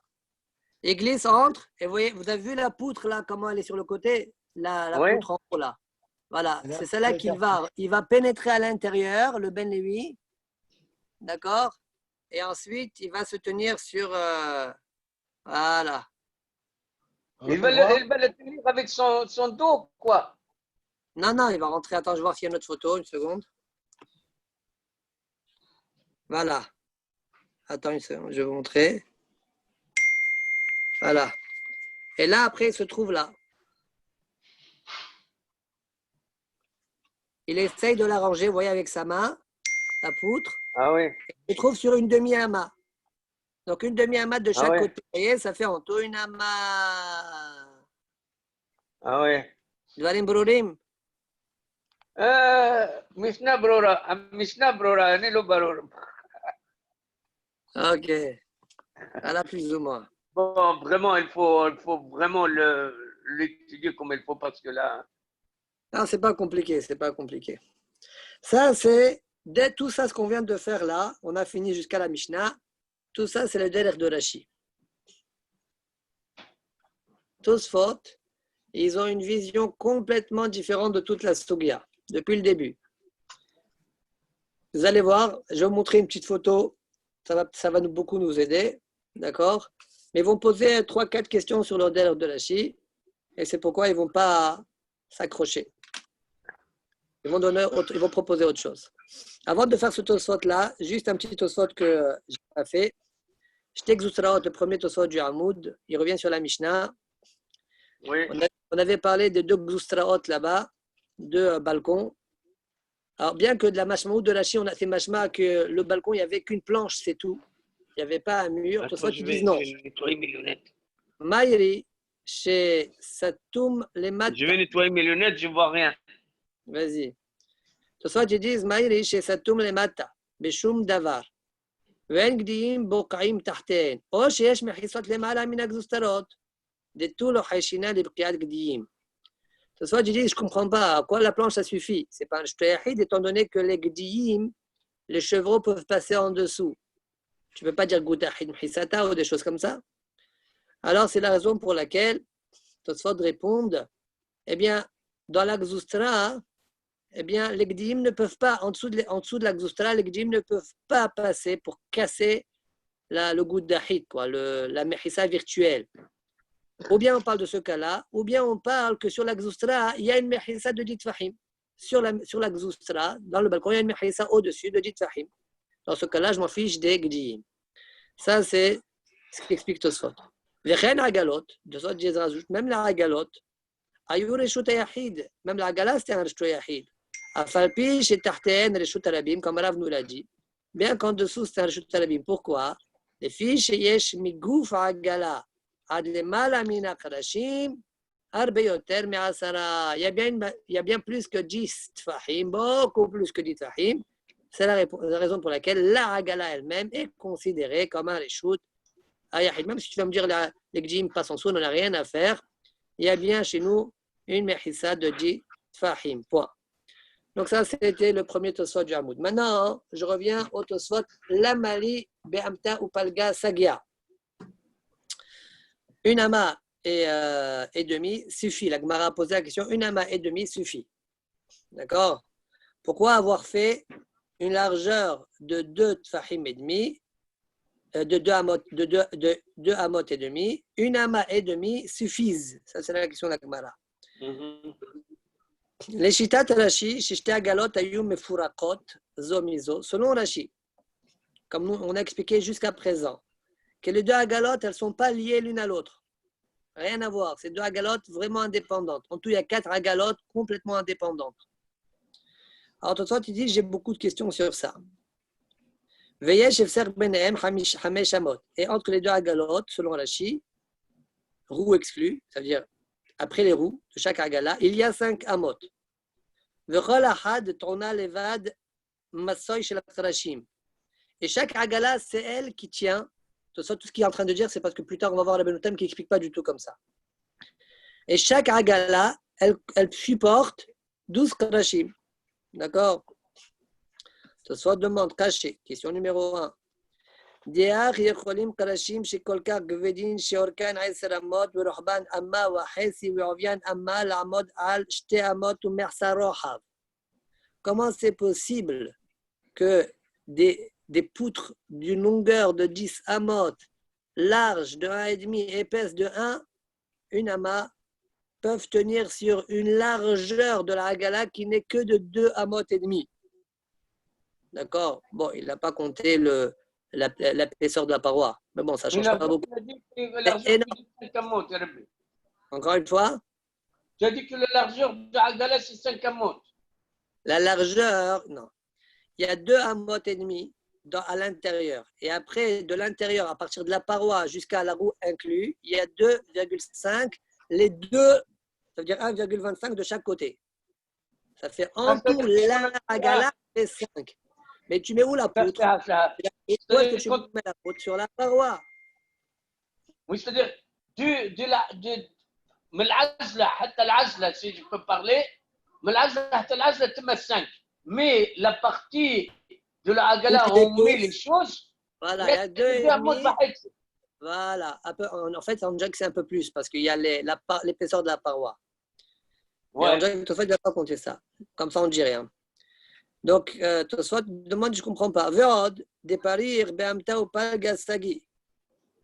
Il glisse entre, et vous avez vu la poutre là, comment elle est sur le côté? La Oui. poutre en haut là. Voilà, c'est celle-là il va pénétrer à l'intérieur, le Ben Levi. D'accord? Et ensuite, il va se tenir sur. Voilà. Il va le tenir avec son dos, quoi. Non, non, il va rentrer. Attends, je vais voir s'il y a une autre photo, une seconde. Voilà. Attends une seconde, je vais vous montrer. Voilà. Et là, après, il se trouve là. Il essaye de l'arranger, vous voyez, avec sa main, la poutre. Ah oui. Il se trouve sur une demi-amas. Donc, une demi-amas de chaque côté. Vous voyez, ça fait en tout une amas. Ah oui. Dvarim Brurim. Mishnah Brora, Anelo Baror. Ok. Voilà, plus ou moins. Bon, vraiment, il faut vraiment l'étudier comme il faut parce que là. Non, c'est pas compliqué, c'est pas compliqué. Ça, c'est, dès tout ça, ce qu'on vient de faire là, on a fini jusqu'à la Mishnah. Tout ça, c'est le derech de Rashi. Tosfot, ils ont une vision complètement différente de toute la Sugya, depuis le début. Vous allez voir, je vais vous montrer une petite photo, ça va beaucoup nous aider, d'accord? Mais ils vont poser 3-4 questions sur le derech de Rashi, et c'est pourquoi ils ne vont pas s'accrocher. Ils vont proposer autre chose. Avant de faire ce Tosfot-là, juste un petit Tosfot que je n'ai pas fait. Shtek Zusraot, le premier Tosfot du Hamoud, il revient sur la Mishnah. Oui. On avait parlé de deux Zustraot là-bas, deux balcons. Alors, bien que de la Mashmaout de Rashi, on a fait Mashma que le balcon, il n'y avait qu'une planche, c'est tout. Il n'y avait pas un mur. Tosfot, ils disent non. Je vais nettoyer mes lunettes. Maïri, chez Satoum, les maths. Je vais nettoyer mes lunettes, je ne vois rien. Vas-y. Tosfot, ils disent Maïri, chez Satoum, les maths. Beshum Davar. ואין גדיים בוקעים תחתיהן, או שיש מחיצות למעלה מן הגזוסתרות, דתו לו חיישינה לבקיעת גדיים. Ce soit, je dis, je ne comprends pas, à quoi la planche, ça suffit? C'est pas un shtayahid, étant donné que les gdiyim, les chevreaux peuvent passer en dessous. Tu ne peux pas dire goutahid mhisata ou des choses comme ça. Alors, c'est la raison pour laquelle Tosfot répondent, eh bien, dans la gzustra, eh bien, les gdiyim ne peuvent pas, en dessous de la gzustra, les gdiyim ne peuvent pas passer pour casser le goût d'ahid, la mechissa virtuelle. Ou bien on parle de ce cas-là, ou bien on parle que sur la gzustra, il y a une mechissa de dit fahim. Sur la gzustra, dans le balcon, il y a une mechissa au-dessus de dit fahim. Dans ce cas-là, je m'en fiche des gdiyim. Ça, c'est ce qu'explique Tosfot. Vechen agalot, Tosfot dit rajoute, même la agalot, ayur reshut yahid, même la agala, c'était un reshut yahid. Afalpi chez Tarten, Reshut Arabim, comme Rav nous l'a dit, bien qu'en dessous c'est un Reshut Arabim. Pourquoi? Les filles chez Yesh Migouf Agala, Ad le Malamina Karashim, Arbeyoter Me'asara. Il y a bien plus que 10 Tfahim, beaucoup plus que 10 Tfahim. C'est la raison pour laquelle la Agala elle-même est considérée comme un Reshut Ayahid. Même si tu vas me dire les Gdjim passent en dessous, on n'a rien à faire. Il y a bien chez nous une Mechissa de 10 Tfahim. Point. Donc ça, c'était le premier Tosfot du Hamoud. Maintenant, je reviens au Tosfot Lamali Be'amta Upalga Sagia. Une amas et demi suffit. La Gemara a posé la question, une amas et demi suffit. D'accord? Pourquoi avoir fait une largeur de 2 tfahim et demi, de 2 amot et demi, une amas et demi suffisent? Ça, c'est la question de la Gemara. Les shitat Rashi, shishte agalot ayum mefurakot zomizo, selon Rashi, comme on a expliqué jusqu'à présent, que les deux agalotes, elles ne sont pas liées l'une à l'autre. Rien à voir, c'est deux agalotes vraiment indépendantes. En tout, il y a 4 agalotes complètement indépendantes. Alors, tout ça, tu dis, j'ai beaucoup de questions sur ça. Veyesh efser benehem hamesh amot. Et entre les deux agalotes, selon Rashi, roue exclue, ça veut dire après les roues de chaque agala, il y a 5 amot. V'chol ahad tona levad masoy shel kharashim. Et chaque agala, c'est elle qui tient. Tout ce qu'il est en train de dire, c'est parce que plus tard, on va voir la Benotem qui n'explique pas du tout comme ça. Et chaque agala, elle supporte 12 kharashim. D'accord? Ce soit demande cachée. Question numéro 1. Diach yecholim kharashim shekol kar gvedin sheorkan 10 amot verohban amma wahesi verovyan amma la'amod al shte amot ou mersa rohav. Comment c'est possible que des poutres d'une longueur de 10 amot, large de 1,5, épaisse de 1, une amas, peuvent tenir sur une largeur de la hagala qui n'est que de 2 amot et demi. D'accord? Bon, il n'a pas compté l'épaisseur de la paroi. Mais bon, ça ne change pas beaucoup. Encore une fois? J'ai dit que la largeur de la hagala, c'est 5 amot. La largeur, non. Il y a 2 amot et demi à l'intérieur. Et après, de l'intérieur, à partir de la paroi jusqu'à la roue inclus, il y a 2,5. Les deux, ça veut dire 1,25 de chaque côté. Ça fait en tout, la hagala, c'est 5. Mais tu mets où la poutre? Et toi, que tu mets la poutre sur la paroi. Oui, c'est-à-dire, من العزلة حتى العزلة, si je peux parler, من العزلة حتى العزلة تم 5. Mais la partie de la hagala où on met les choses, voilà, il y a 2,5. Voilà, en fait, on dirait que c'est un peu plus parce qu'il y a l'épaisseur de la paroi. Ouais. On dirait que Tosfot ne doit pas compter ça. Comme ça, on ne dit rien. Donc, Tosfot demande, je ne comprends pas. Ve'od, deparir be'amta ou palga sagi.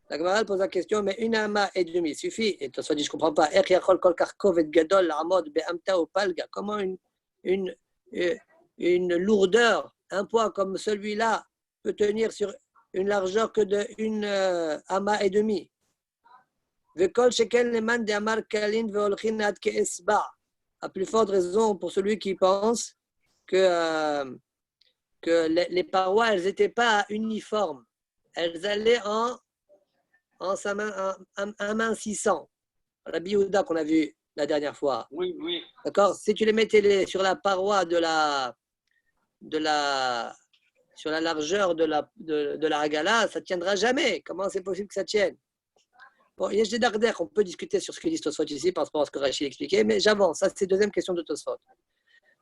La Gemara pose la question, mais une ama et demi suffit. Et Tosfot dit, je ne comprends pas. Ech yachol kol kach kovet gadol la'amod be'amta ou palga. Comment une lourdeur, un poids comme celui-là peut tenir sur une largeur que de une ama et demi. Vekol sheken leman de amar kalin ve'olchin ad ke'esba. À plus forte raison pour celui qui pense que les parois, elles n'étaient pas uniformes. Elles allaient en amincissant. Rabbi Yehuda qu'on a vu la dernière fois. Oui, oui. D'accord? Si tu les mettais sur la paroi sur la largeur de la hagala, ça ne tiendra jamais. Comment c'est possible que ça tienne? Bon, il y a des dardères, on peut discuter sur ce que dit Tosfot ici par rapport à ce que Rachid expliquait, mais j'avance. Ça, c'est la deuxième question de Tosfot.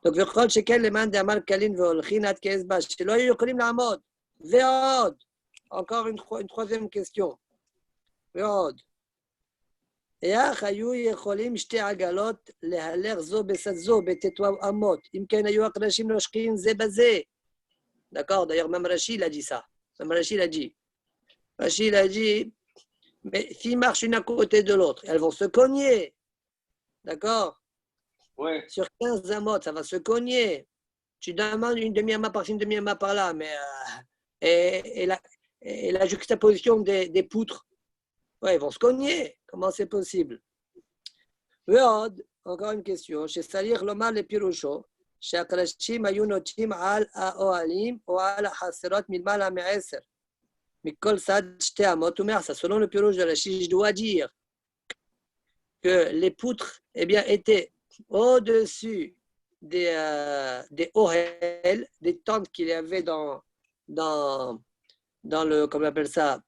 Donc, Vechol shekel leman de'amar kalin ve'olchin ad ke'esba shelo hayu yokolim la'amod. Ve'od. Encore une troisième question. Ve'od. איך היו יכולים שתי עגלות להלך זו בצד זו בתתו אמות, אם כן היו הקרשים נושקים זה בזה. D'accord, d'ailleurs même Rachid a dit ça. Même Rachid a dit. Rachid a dit, mais s'ils marchent une à côté de l'autre, elles vont se cogner. D'accord? Oui. Sur 15 amot, ça va se cogner. Tu demandes une demi-ama par-ci, une demi-ama par-là, mais et la juxtaposition des poutres, ouais, ils vont se cogner. Comment c'est possible? Ve'od, encore une question. Chez Salir Lomar le Pirusho, chez Akrashim Ayunotim al Aoalim ou al Haserot Milmala Me'eser. Mikol Sad Shte Amot ou Mersa. Selon le Pirush de Rachid, je dois dire que les poutres étaient au-dessus des ohel, des tentes qu'il y avait dans le, comment on appelle ça,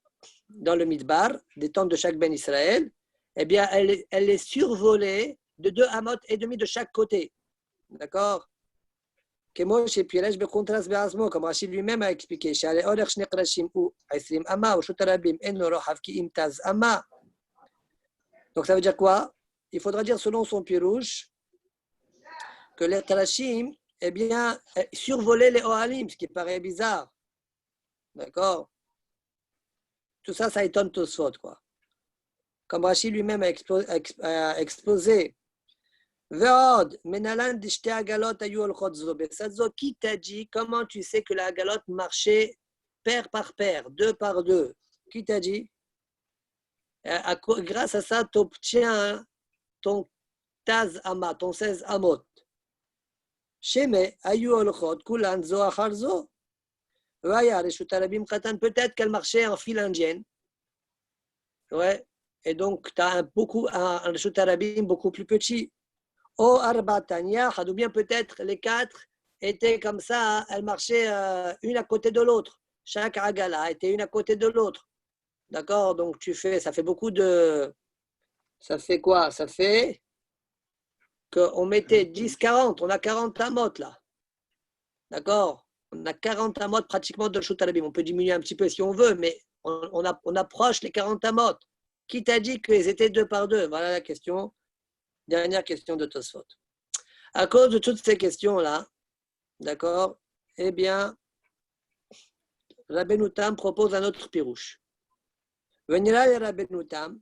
dans le Midbar, des tentes de chaque Ben Israël, eh bien, elle est survolée de 2 amot et demi de chaque côté. D'accord? Comme Rachid lui-même a expliqué, donc ça veut dire quoi? Il faudra dire selon son pirouche que les Tarashim, eh bien, survolaient les Ohalim, ce qui paraît bizarre. D'accord? Tout ça, ça étonne Tosfot, quoi. Comme Rachid lui-même a exposé. Ve'od, menalan d'ishte agalot ayu olchot zo besad zo. Qui t'a dit, comment tu sais que la galotte marchait paire par paire, 2 par 2? Qui t'a dit? Grâce à ça, tu obtiens ton taz ama, ton 16 amot. Sheme ayu olchot kulan zo achar zo. Peut-être qu'elle marchait en file indienne. Ouais. et donc tu as un Shotarabim beaucoup plus petit. Ou Arbatania, ou bien peut-être les quatre étaient comme ça, elles marchaient une à côté de l'autre. Chaque agala était une à côté de l'autre. D'accord? Donc ça fait beaucoup de. Ça fait quoi? Ça fait qu'on mettait 10, 40, on a 40 amotes là. D'accord? On a 40 amotes pratiquement de Shotarabim. On peut diminuer un petit peu si on veut, mais on approche les 40 amotes. Qui t'a dit qu'ils étaient deux par deux? Voilà la question. Dernière question de Tosfot. À cause de toutes ces questions-là, d'accord, eh bien, Rabbeinu Tam propose un autre pirouche. Venira le Rabbeinu Tam,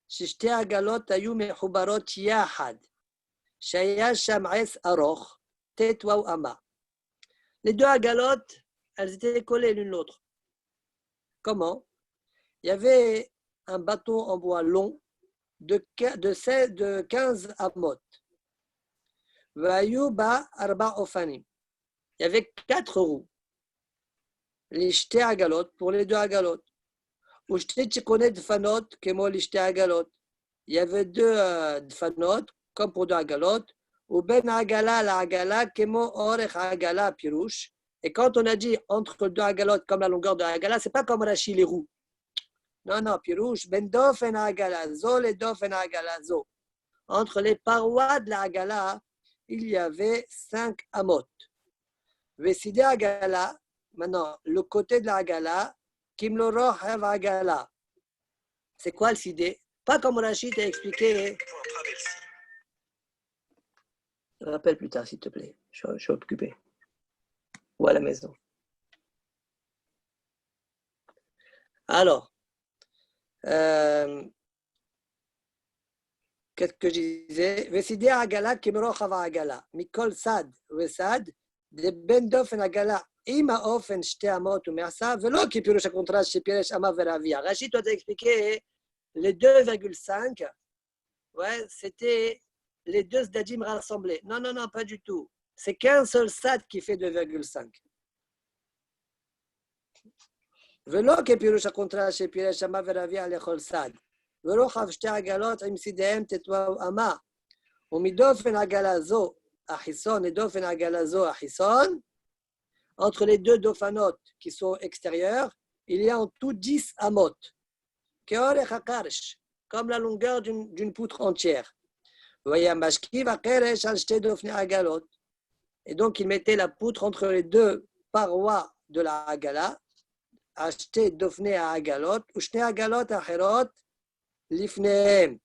ששתי העגלות היו מחוברות יחד, שהיה שם עץ ארוך, ט' ו' אמה. Les deux agalotes, elles étaient collées l'une l'autre. Comment? Il y avait un bâton en bois long de 15 amot. Vayu ba arba ofanim. Il y avait 4 roues. Les shte agalot pour les deux agalotes. Ou shte tchikonet dfanot kemo les shte agalot. Il y avait 2 dfanot comme pour 2 agalotes. Ou ben agala la agala kemo orech agala pirouche. Et quand on a dit entre 2 agalotes comme la longueur de agala, c'est pas comme Rashi les roues. Non, non, pirouche, ben dofen agala zo le dofen agala zo. Entre les parois de la agala, il y avait 5 amot. Veside agala, maintenant, le côté de la agala, kimloro hav agala. C'est quoi le sidé? Pas comme Rachid a expliqué. Je rappelle plus tard, s'il te plaît. Je suis occupé. Ou à la maison. Alors, qu'est-ce que je disais? Veside agala kimloro hav agala. Mikol sad, vesad. de ben dofen agala ima ofen shte amot ou mersa velo qui pirouche contraste chez Piresh ama veravia. Rachid doit expliquer les 2,5. Ouais, c'était les 2 sdadim rassemblés. Non, non, non, pas du tout. C'est qu'un seul sad qui fait 2,5. Velo qui pirouche contraste chez Piresh ama veravia lechol sad. Velo chav shte agalot im sidehem tetwa ama. Umidofen agala zo. Achisson et Dofen Agalazo Achisson, entre les 2 dofanotes qui sont extérieurs, il y a en tout 10 amot, comme la longueur d'une poutre entière. Et donc il mettait la poutre entre les 2 parois de la Agala, acheté Dofne à Agalot, ou Shne Agalot Acherot, Lifnehem.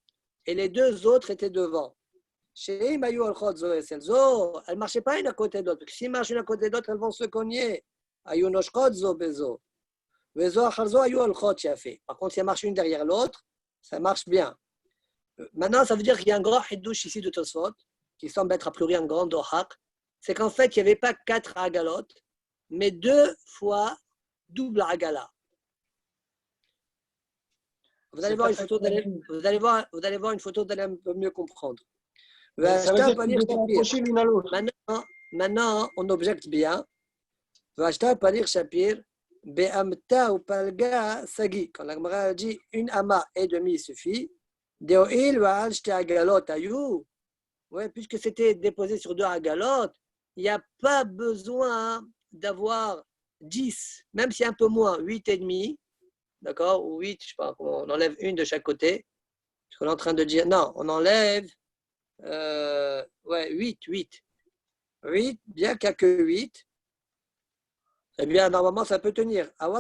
Et les 2 autres étaient devant. Elles ne marchaient pas une à côté de l'autre. Parce que s'ils marchent une à côté de l'autre, elles vont se cogner. Par contre, si elles marchent une derrière l'autre, ça marche bien. Maintenant, ça veut dire qu'il y a un grand hidouche ici de Tosfot, qui semble être a priori un grand dohak. C'est qu'en fait, il n'y avait pas 4 agalotes, mais 2 fois double agala. Vous allez voir une photo, vous allez voir une photo, vous allez un peu mieux comprendre. Ça veut dire qu'ils étaient accrochés l'une à l'autre. Maintenant, on objecte bien. Vashta palir shapir, be'amta ou palga sagi. Quand la Gemara dit une ama et demi suffit. Deoil va'al shte agalot ayu. Ouais, puisque c'était déposé sur 2 agalotes, il n'y a pas besoin d'avoir 10, même si un peu moins, 8 et demi. D'accord? Ou 8, je sais pas, on enlève une de chaque côté. Parce qu'on est en train de dire, non, on enlève 8, bien qu'il n'y a que 8, eh bien, normalement, ça peut tenir. Et on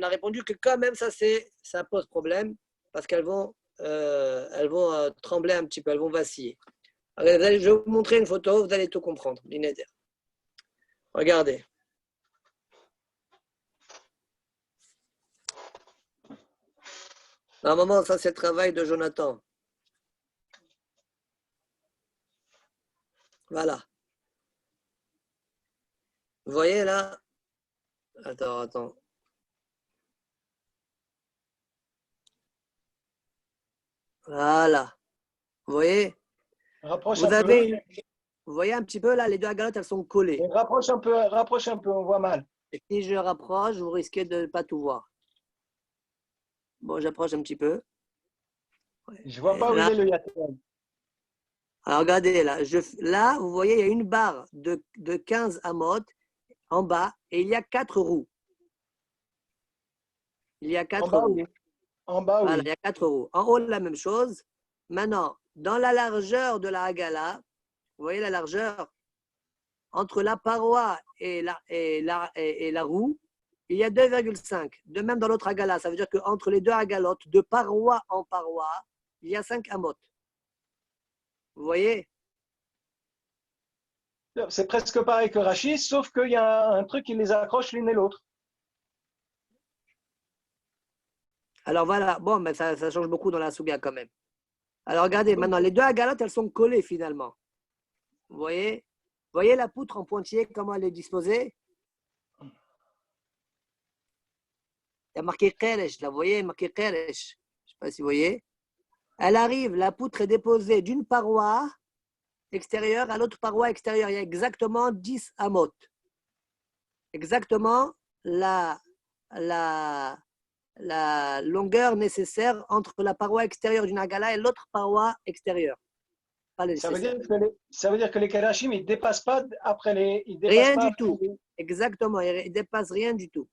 a répondu que quand même, ça pose problème, parce qu'elles vont trembler un petit peu, elles vont vaciller. Alors, je vais vous montrer une photo, vous allez tout comprendre. Regardez. Normalement, ça, c'est le travail de Jonathan. Voilà. Vous voyez là? Attends. Voilà. Vous voyez? Rapproche un peu. Vous voyez un petit peu là, les 2 agalotes, elles sont collées. Rapproche un peu, on voit mal. Et si je rapproche, vous risquez de ne pas tout voir. Bon, j'approche un petit peu. Je ne vois pas où il est le Yatel. Alors, regardez, là, vous voyez, il y a une barre de 15 amot en bas et il y a 4 roues. Il y a 4 roues. Oui. En bas, voilà, oui. il y a 4 roues. En haut, la même chose. Maintenant, dans la largeur de la Hagala, vous voyez la largeur entre la paroi et la roue, il y a 2,5. De même dans l'autre Hagala, ça veut dire qu'entre les deux Hagalotes, de paroi en paroi, il y a 5 amot. Vous voyez? C'est presque pareil que Rachid, sauf qu'il y a un truc qui les accroche l'une et l'autre. Alors voilà, bon, mais ça change beaucoup dans la Souga quand même. Alors regardez, maintenant, les deux Hagalotes, elles sont collées finalement. Vous voyez? Vous voyez la poutre en pointillé, comment elle est disposée? Il y a marqué Keresh, là, vous voyez, marqué Keresh. Je ne sais pas si vous voyez. Elle arrive, la poutre est déposée d'une paroi extérieure à l'autre paroi extérieure. Il y a exactement 10 amot. Exactement la longueur nécessaire entre la paroi extérieure d'une agala et l'autre paroi extérieure. Ça veut dire que les Kalachim, ils ne dépassent pas après les. Rien du tout. Exactement, ils ne dépassent rien du tout.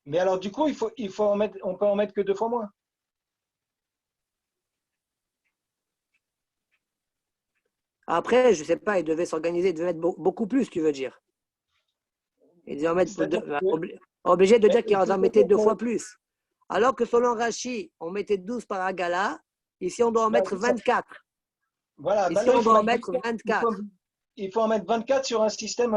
Mais alors, du coup, on peut en mettre que 2 fois moins. Après, je ne sais pas, ils devaient s'organiser, ils devaient mettre beaucoup plus, tu veux dire. Ils devaient mettre obligé de dire qu'ils en mettaient 2 fois plus. Alors que selon Rashi, on mettait 12 par agala, ici on doit en mettre 24. Voilà, ici on doit en mettre 24. Il faut en mettre 24 sur un système.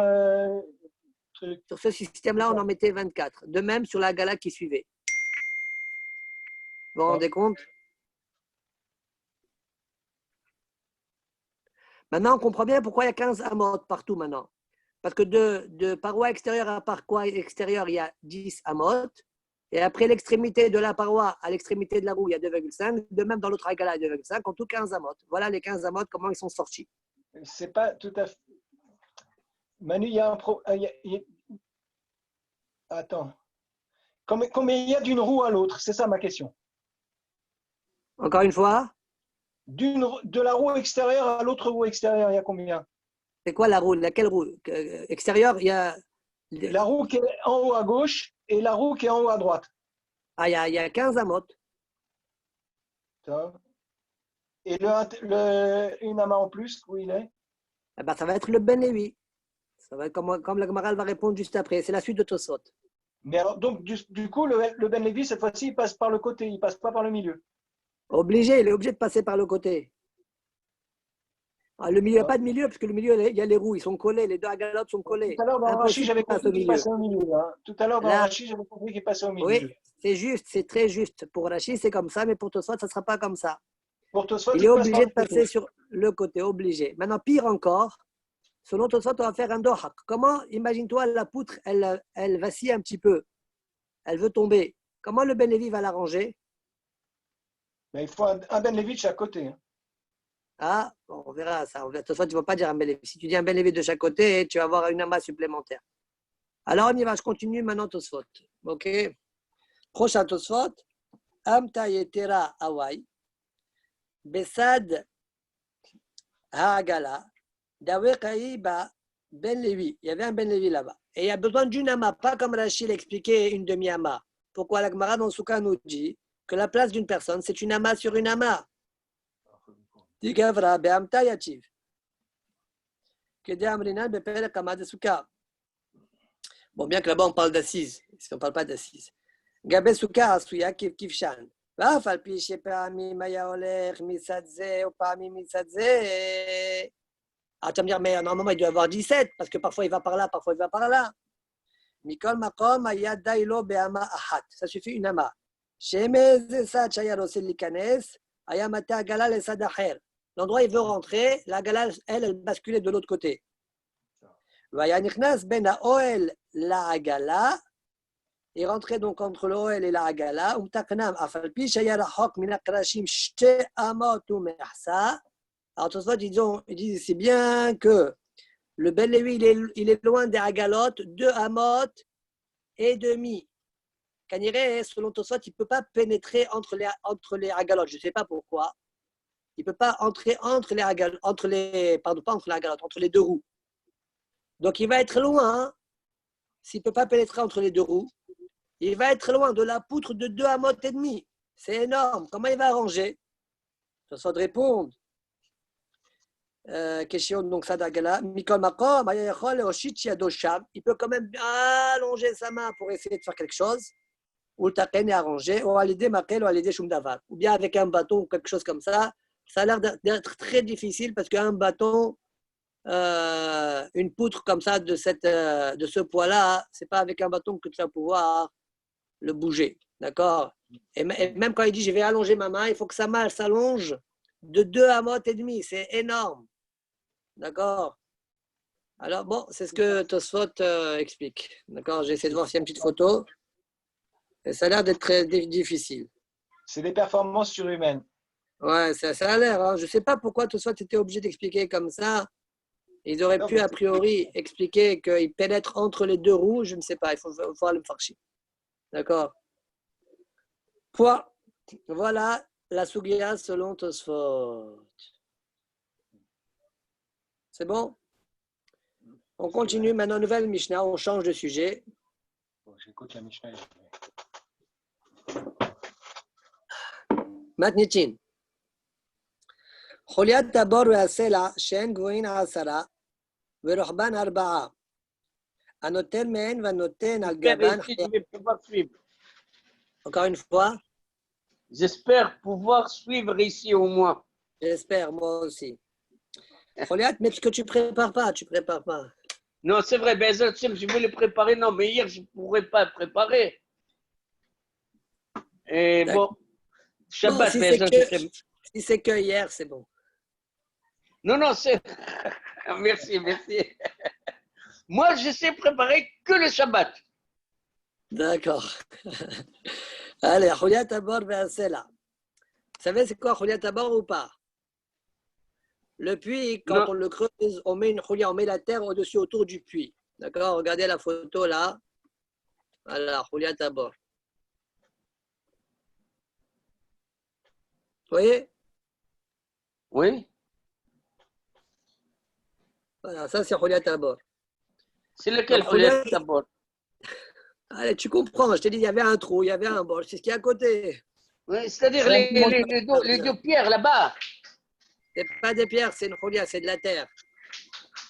Sur ce système-là, on en mettait 24. De même sur la gala qui suivait. Vous vous rendez compte? Maintenant, on comprend bien pourquoi il y a 15 amot partout maintenant. Parce que de paroi extérieure à paroi extérieure, il y a 10 amot. Et après l'extrémité de la paroi à l'extrémité de la roue, il y a 2,5. De même, dans l'autre agala, il y a 2,5. En tout, 15 amot. Voilà les 15 amot, comment ils sont sortis. C'est pas tout à fait. Manu, il y a un problème. Attends. Combien il y a d'une roue à l'autre? C'est ça ma question. Encore une fois? De la roue extérieure à l'autre roue extérieure, il y a combien? C'est quoi la roue? Laquelle roue? Extérieure, il y a. La roue qui est en haut à gauche et la roue qui est en haut à droite. Ah, il y a 15 amot. Et une amas en plus, où il est? Eh ben, ça va être le Ben Levi. Ça va être comme la Gemara va répondre juste après. C'est la suite de Tosot. Mais alors, donc, du coup, le Ben Levi, cette fois-ci, il passe par le côté, il ne passe pas par le milieu. Il est obligé de passer par le côté. Ah, le milieu, il n'y a pas de milieu, parce que le milieu, il y a les roues, ils sont collés, les deux agalotes sont collés. Tout à l'heure, dans Rachid, j'avais compris qu'il passait au milieu. Hein. Tout à l'heure, dans Rachid, j'avais compris qu'il passait au milieu. Oui, c'est juste, c'est très juste. Pour Rachid, c'est comme ça, mais pour Tosot, ça ne sera pas comme ça. Pour Tosot, il est obligé de passer sur le côté, obligé. Maintenant, pire encore, selon Tosot, on va faire un dohak. Comment, imagine-toi, la poutre, elle vacille un petit peu. Elle veut tomber. Comment le Ben Levi va l'arranger? Mais il faut un Ben Levi de chaque côté. Hein. Ah, bon, on verra ça. Tosot, tu ne vas pas dire un Ben Levi. Si tu dis un Ben Levi de chaque côté, tu vas avoir une amas supplémentaire. Alors, on y va. Je continue maintenant Tosfot. OK? Prochain Tosfot. Amta yetera awai. Besad ha'agala. Dawe kaiba Ben Levi. Il y avait un Ben Levi là-bas. Et il y a besoin d'une ama, pas comme Rachid l'expliquait, une demi-ama. Pourquoi la Gemara dans Souka nous dit que la place d'une personne, c'est une ama sur une ama. Digavra be'amta yativ. Kede amrinan be'perek ama de Souka. Bon, bien que là-bas on parle d'assises, ici on ne parle pas d'assises. Gabe Souka asuya kifshan. ואף על פי שפעמים היה הולך מצד זה ופעמים מצד זה. Ah, tu vas me dire, mais normalement il doit y avoir 17, parce que parfois il va par là, parfois il va par là. Mikol makom aya dailo be'ama ahat. Ça suffit une ama. Shemez sad shaya rosel likanes aya mata agala le sad acher. L'endroit il veut rentrer, la gala elle basculait de l'autre côté. Vaya nichnas ben haoel la agala. Il rentrait donc entre l'Oel et la Hagala. Alors, ils disent, c'est bien que le Ben Levi, il est loin des Hagalotes, 2 amot et demi. Kaniré, selon Tosfot, il ne peut pas pénétrer entre les agalotes. Je ne sais pas pourquoi. Il ne peut pas entrer entre les agalotes, entre les deux roues. Donc, il va être loin. S'il ne peut pas pénétrer entre les deux roues, il va être loin de la poutre de 2 amot et demi. C'est énorme. Comment il va arranger? Tosfot répond. Question donc ça d'Agala. Mikol Makom, il peut quand même allonger sa main pour essayer de faire quelque chose. Ou taken et arranger, ou à l'idée makel, ou à l'idée shumdavar. Ou bien avec un bâton ou quelque chose comme ça. Ça a l'air d'être très difficile parce qu'un bâton, une poutre comme ça de ce poids-là, c'est pas avec un bâton que tu vas pouvoir le bouger. D'accord? Et même quand il dit je vais allonger ma main, il faut que sa main s'allonge de 2 amot et demi. C'est énorme. D'accord? Alors, bon, c'est ce que Tosfot explique. D'accord? J'ai essayé de voir s'il y a une petite photo. Et ça a l'air d'être très difficile. C'est des performances surhumaines. Ouais, ça a l'air. Hein. Je ne sais pas pourquoi Tosfot était obligé d'expliquer comme ça. Ils auraient pu, a priori, expliquer qu'il pénètre entre les deux roues. Je ne sais pas. Il faut voir le farchi. D'accord? Point. Voilà la Sugia selon Tosfot. C'est bon? On continue maintenant, nouvelle Mishnah, on change de sujet. J'écoute la Mishnah. מתניתין. חוליית הבור והסלע שהן גבוהין 10 ורוחבן 4. הנותן מהן והנותן על גבן. Encore une fois. J'espère pouvoir suivre ici au moins. J'espère, moi aussi. Kholiat, mais parce que tu prépares pas. Non, c'est vrai, ben, je voulais préparer, non, mais hier, je ne pourrais pas préparer. Et bon, Shabbat, bon, si c'est que hier, c'est bon. Non, c'est... merci. Moi, je sais préparer que le Shabbat. D'accord. Allez, Kholiat Abor Ve'asela. Vous savez c'est quoi Kholiat Abor ou pas? Le puits, quand on le creuse, on met une khoulia, on met la terre au-dessus, autour du puits. D'accord? Regardez la photo là. Voilà, khoulia tabor. Vous voyez? Oui. Voilà, ça c'est khoulia tabor. C'est lequel khoulia tabor? Allez, tu comprends. Je t'ai dit, il y avait un trou, il y avait un bord. C'est ce qui est à côté. Oui, c'est-à-dire les deux pierres là-bas. C'est pas des pierres, c'est une khoulia, c'est de la terre.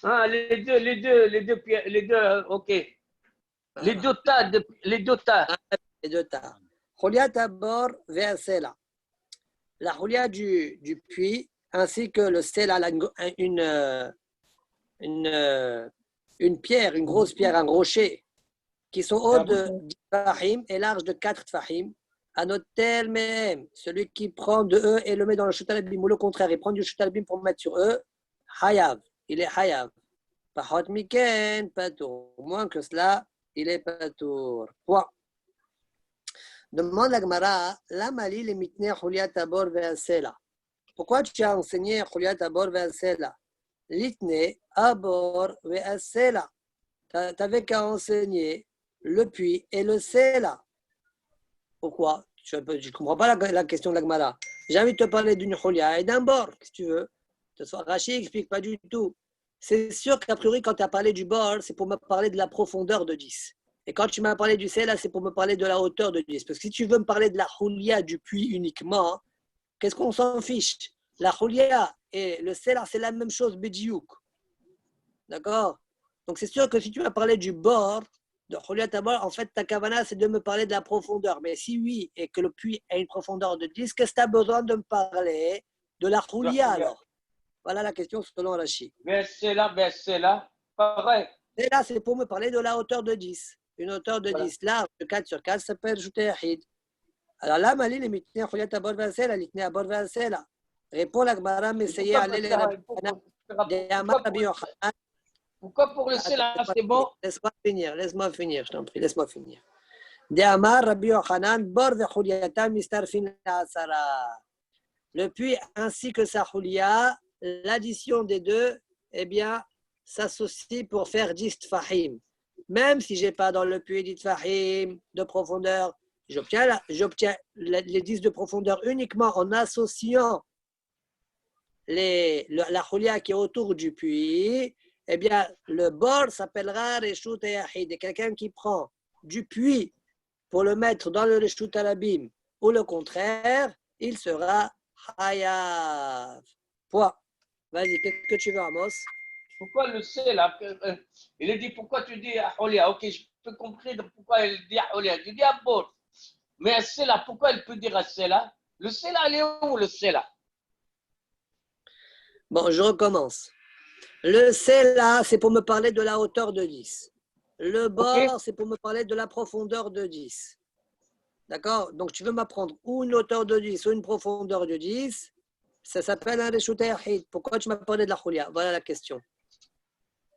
Ah, les deux pierres, ok. Voilà. Les deux tas. Khoulia tabor ve'asela. La khoulia du puits, ainsi que le sela, une pierre, une grosse pierre, un rocher, qui sont hauts de 10 tfahim et larges de 4 tfahim. Anotel mehem, celui qui prend de eux et le met dans le shutalabim, ou le contraire, il prend du shutalabim pour mettre sur eux, hayav, il est hayav. Pahot miken, patour. Moins que cela, il est patour. Point. Demande la Gemara, l'amali le mitne khouliat tabor ve'asela. Pourquoi tu as enseigné khouliat tabor ve'asela? Litne abor ve'asela. Tu n'avais qu'à enseigner le puits et le sela. Pourquoi? Je ne comprends pas la question de la Gemara. J'ai envie de te parler d'une khoulia et d'un bord, si tu veux. Rachid n'explique pas du tout. C'est sûr qu'a priori, quand tu as parlé du bord, c'est pour me parler de la profondeur de 10. Et quand tu m'as parlé du sela, c'est pour me parler de la hauteur de 10. Parce que si tu veux me parler de la khoulia du puits uniquement, qu'est-ce qu'on s'en fiche? La khoulia et le sela, c'est la même chose, bediouk. D'accord? Donc c'est sûr que si tu m'as parlé du bord, de khoulia tabor, en fait, ta kavana, c'est de me parler de la profondeur. Mais si oui, et que le puits a une profondeur de 10, qu'est-ce que tu as besoin de me parler de la khoulia alors? Voilà la question selon Rachid. Mais c'est là, pareil. Et là, c'est pour me parler de la hauteur de 10. Une hauteur de 10 large de 4 sur 4 s'appelle Jouté Yahid. Alors là, Mali, les mitne khoulia tabor ve'asela, litne abor ve'asela. Répond la Gemara, mais c'est Pourquoi pour le sela, c'est bon? Laisse-moi finir, je t'en prie, laisse-moi finir. De'amar Rabbi Yochanan, bor ve'chouliatam mistarfin la'asara. Le puits ainsi que sa khoulia, l'addition des deux, eh bien, s'associe pour faire 10 tfahim. Même si je n'ai pas dans le puits 10 tfahim de profondeur, j'obtiens les 10 de profondeur uniquement en associant la Khulia qui est autour du puits, eh bien, le bord s'appellera Reshut Yahid. Et quelqu'un qui prend du puits pour le mettre dans le Reshut Arabim ou le contraire, il sera Hayav. Point. Vas-y, qu'est-ce que tu veux, Amos? Pourquoi le C là il a dit pourquoi tu dis Aholia? Ok, je peux comprendre pourquoi il dit Aholia. Tu dis Abor. Mais C là, pourquoi il peut dire C là? Le C là, il est où le C là? Bon, je recommence. Le C là, c'est pour me parler de la hauteur de 10. Le bord, c'est pour me parler de la profondeur de 10. D'accord? Donc, tu veux m'apprendre ou une hauteur de 10 ou une profondeur de 10. Ça s'appelle un Reshut Yahid. Pourquoi tu m'as parlé de la Khulia? Voilà la question.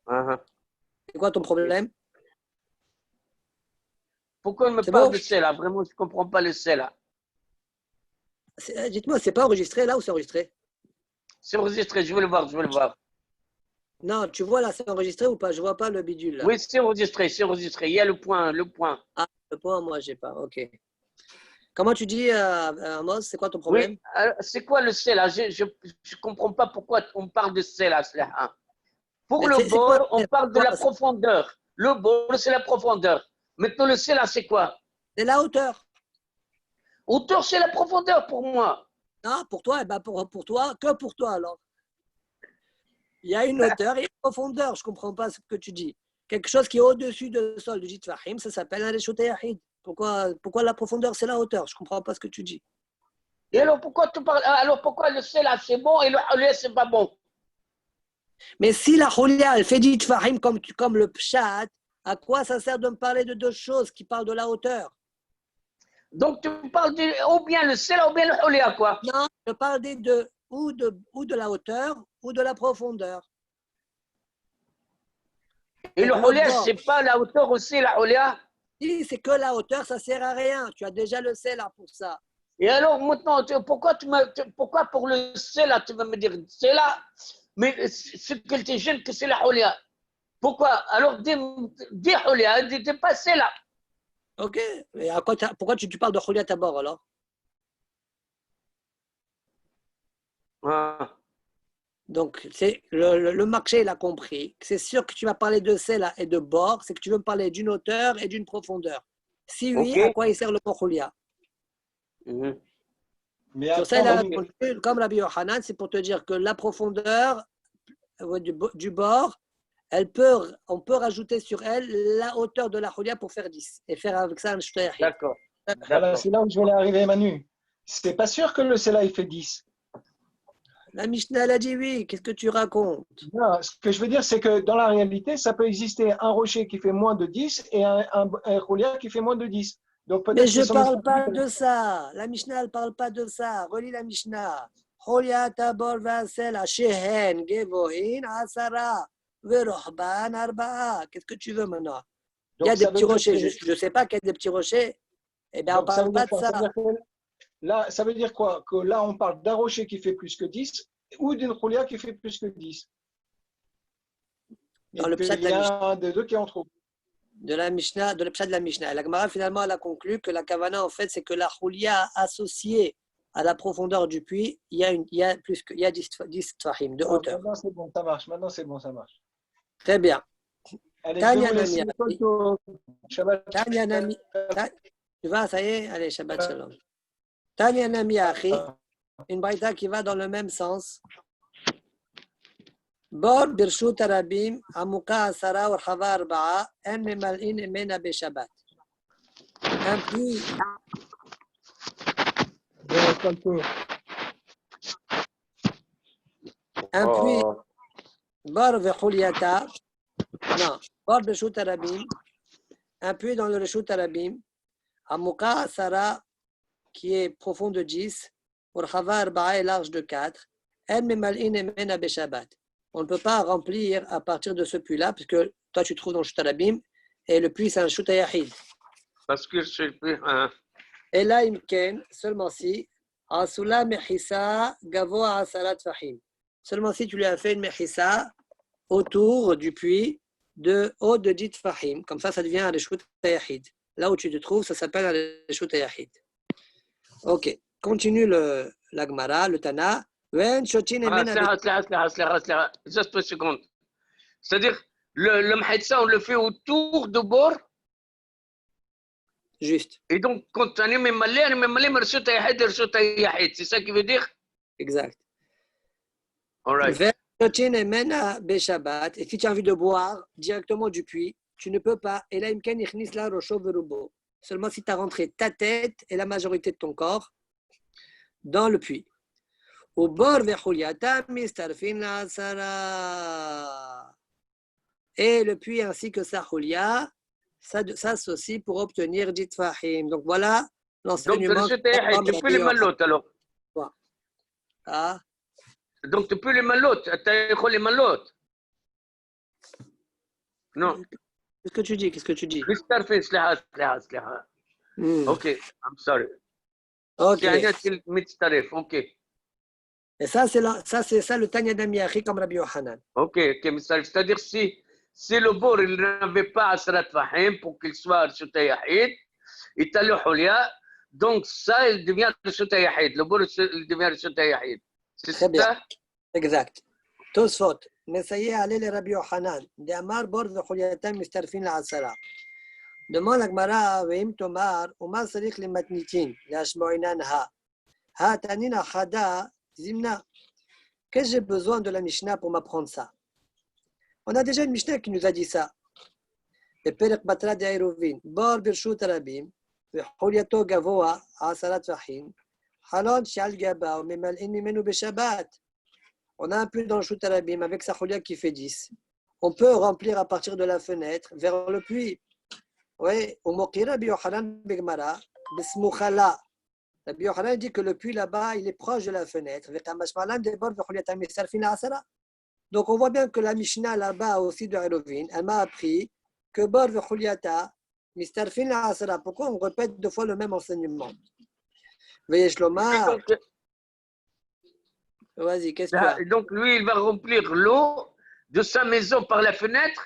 C'est quoi ton problème? Pourquoi il me parle de C là? Vraiment, je ne comprends pas le C là. Dites-moi, c'est pas enregistré là ou c'est enregistré? C'est enregistré, je veux le voir, je veux le voir. Non, tu vois là, c'est enregistré ou pas? Je vois pas le bidule là. Oui, c'est enregistré, c'est enregistré. Il y a le point, le point. Ah, le point, moi, j'ai pas. Ok. Comment tu dis, Amos, c'est quoi ton problème? Oui, c'est quoi le C là? Je ne comprends pas pourquoi on parle de C là. Pour le bord, on parle de la profondeur. Le bord, c'est la profondeur. Maintenant, le C là, c'est quoi? C'est la hauteur. Hauteur, c'est la profondeur pour moi. Non, pour toi, eh ben pour toi, que pour toi alors. Il y a une hauteur et une profondeur. Je ne comprends pas ce que tu dis. Quelque chose qui est au-dessus du sol du Jit Fahim, ça s'appelle un Reshut Yahid. Pourquoi la profondeur, c'est la hauteur? Je ne comprends pas ce que tu dis. Et alors, pourquoi tu parles? Alors, pourquoi le C là, c'est bon et le Khulia, c'est pas bon? Mais si la Khulia, elle fait Jit Fahim comme le Pshat, à quoi ça sert de me parler de deux choses qui parlent de la hauteur? Donc, tu parles ou bien le C là, ou bien le Khulia, quoi? Non, je parle des deux, ou de la hauteur ou de la profondeur. Et donc, le Khulia, c'est pas la hauteur aussi, la Khulia? Si c'est que la hauteur, ça ne sert à rien. Tu as déjà le C là pour ça. Et alors, maintenant, pourquoi pour le C là, tu vas me dire c'est là, mais ce que tu gêne que c'est la Khulia? Pourquoi? Alors, dis Khulia, dis pas C là. Ok. Et pourquoi tu parles de Khulia d'abord alors? Ah. Donc, le marché, il a compris. C'est sûr que tu vas parler de C là et de bord, c'est que tu veux me parler d'une hauteur et d'une profondeur. Si oui, Okay. à quoi il sert le mot Khulia? Mais sur ça, il a répondu, comme Rabbi Yochanan, c'est pour te dire que la profondeur du bord, on peut rajouter sur elle la hauteur de la Khulia pour faire 10 et faire avec ça un Shtayahid. D'accord. Voilà, c'est là où je voulais arriver, Manu. C'est pas sûr que le Sela il fait 10. La Mishnah l'a dit oui, qu'est-ce que tu racontes? Non, ce que je veux dire, c'est que dans la réalité, ça peut exister un rocher qui fait moins de 10 et un Khulia qui fait moins de 10. Donc, mais je ne parle pas de ça. La Mishnah ne parle pas de ça. Relis la Mishnah. Khulia tabor vasel shehen gevohin asara verohban arba'a. Qu'est-ce que tu veux maintenant? Il y a des petits rochers. Je ne sais pas qu'il y a des petits rochers. Eh bien, on ne parle pas de ça. Là, ça veut dire quoi? Que là, on parle d'un rocher qui fait plus que 10 ou d'une Khulia qui fait plus que 10. Dans le pshat de la Mishnah. Un des deux qui est en trop. De la Mishnah, de le pshat de la Mishnah. La Gemara, finalement, elle a conclu que la kavana, en fait, c'est que la Khulia associée à la profondeur du puits, il y a 10 tfahim de hauteur. Maintenant, c'est bon, ça marche. Maintenant, c'est bon, ça marche. Très bien. Allez, je vais vous laisser. Tanya Nami. Tu vas, ça y est? Allez, Shabbat Shalom. Tanya Nami Achi, une baïta qui va dans le même sens. Bor Birshut Arabim, Amuka Asara Urhava Arba'a, En Memal'in Emena Beshabbat. Un puits. Un puits. Bor Vechuliata. Non. Bor Birshut Arabim. Un puits dans le Reshut Arabim. Amuka Asara, qui est profond de 10, Urhava Arba'a est large de 4. En Memal'in Emena Beshabbat. On ne peut pas remplir à partir de ce puits-là, puisque toi tu te trouves dans le Shutarabim, et le puits c'est un Shutayahid. Parce que c'est Et là, Imken, seulement si, Asula Mechissa Gavo Asarat Fahim. Seulement si tu lui as fait une Mechissa autour du puits de haut de dit Fahim. Comme ça devient un Shutayahid. là où tu te trouves, ça s'appelle un Reshut Yahid. Ok, continue la Gemara, le Tana. Juste une seconde. C'est-à-dire, le Mahitsa, on le fait autour du bord. Juste. Et donc, quand on est malé, c'est ça qui veut dire? Exact. All right. Et si tu as envie de boire directement du puits, tu ne peux pas. Seulement si tu as rentré ta tête et la majorité de ton corps dans le puits. Et le puits ainsi que sa hulia s'associe pour obtenir dit fahim. Donc voilà l'enseignement. Donc, tu peux les malotes alors. Ah. Donc, tu peux les malotes. Tu as les malotes. Non. Qu'est-ce que tu dis? Qu'est-ce que tu dis? Ok, I'm sorry. Ok. Ok. Et ça, c'est ça le Tanya d'Amiachi comme Rabbi Yohanan. Ok, c'est-à-dire si le bord il n'avait pas Asrat Fahim pour qu'il soit Reshut Yahid, il t'a le Hulia, donc ça, il devient Reshut Yahid. Le bord, il devient Reshut Yahid. C'est Très bien. ça? Exact. Tosfot. Messaye allez le Rabbi Yohanan. De Amar bord de Huliatam mistarfin la Asara. Demande à Gmara, Veim Tomar, Uma Sarich le Matnitin, la Shmoinan Ha. Ha Tanina Chada, Zimna. Qu'est-ce que j'ai besoin de la Mishnah pour m'apprendre ça? On a déjà une Mishnah qui nous a dit ça. Le Perek Batra de Aïrovin, Bor Birshut Rabim, Huliato Gavoa, Asarat Fahim, Halon Shal Gaba, Memalin Mimenu Beshabbat. On a un puits dans le Shut Rabim avec sa Hulia qui fait 10. On peut remplir à partir de la fenêtre vers le puits. Oui, au Mokira Biohanan Begmara, Bismukhala. Rabbi Yochanan dit que le puits là-bas, il est proche de la fenêtre. Donc on voit bien que la Mishnah là-bas aussi de Erovin, elle m'a appris que Bor Vechuliata, Mistarfin la Asara. Pourquoi on répète deux fois le même enseignement? Veuillez Shlomar. Vas-y, qu'est-ce qu'il y a? Donc lui, il va remplir l'eau de sa maison par la fenêtre.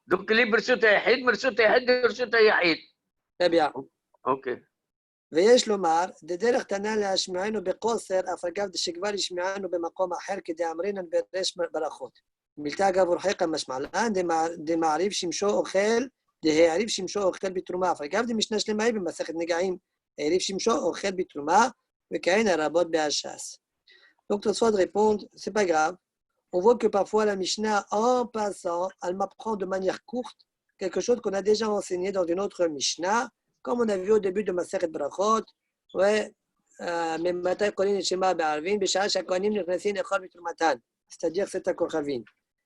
Donc il est Reshut Yahid, Reshut Yahid, Reshut Yahid. Très bien. Ok. ויש לומר, דדרך תנא להשמיענו בקוסר, אף אגב שכבר ישמיענו במקום אחר כדאמרינן בריש ברכות. מילתא אגב ורחיקה משמעלן, דמעריב שמשו אוכל, דהעריב שמשו אוכל בתרומה. אף אגב דמשנה שלמה היא במסכת נגעים, העריב שמשו אוכל בתרומה, וכהן הרבות בהש"ס. Donc Tosfot répond, c'est pas grave. On voit que parfois la Mishnah, en passant, elle m'apprend de manière courte quelque chose qu'on a déjà enseigné dans une autre Mishnah, comme on a vu au début de Masechet Brachot, ouais, c'est-à-dire c'est à Kochavin.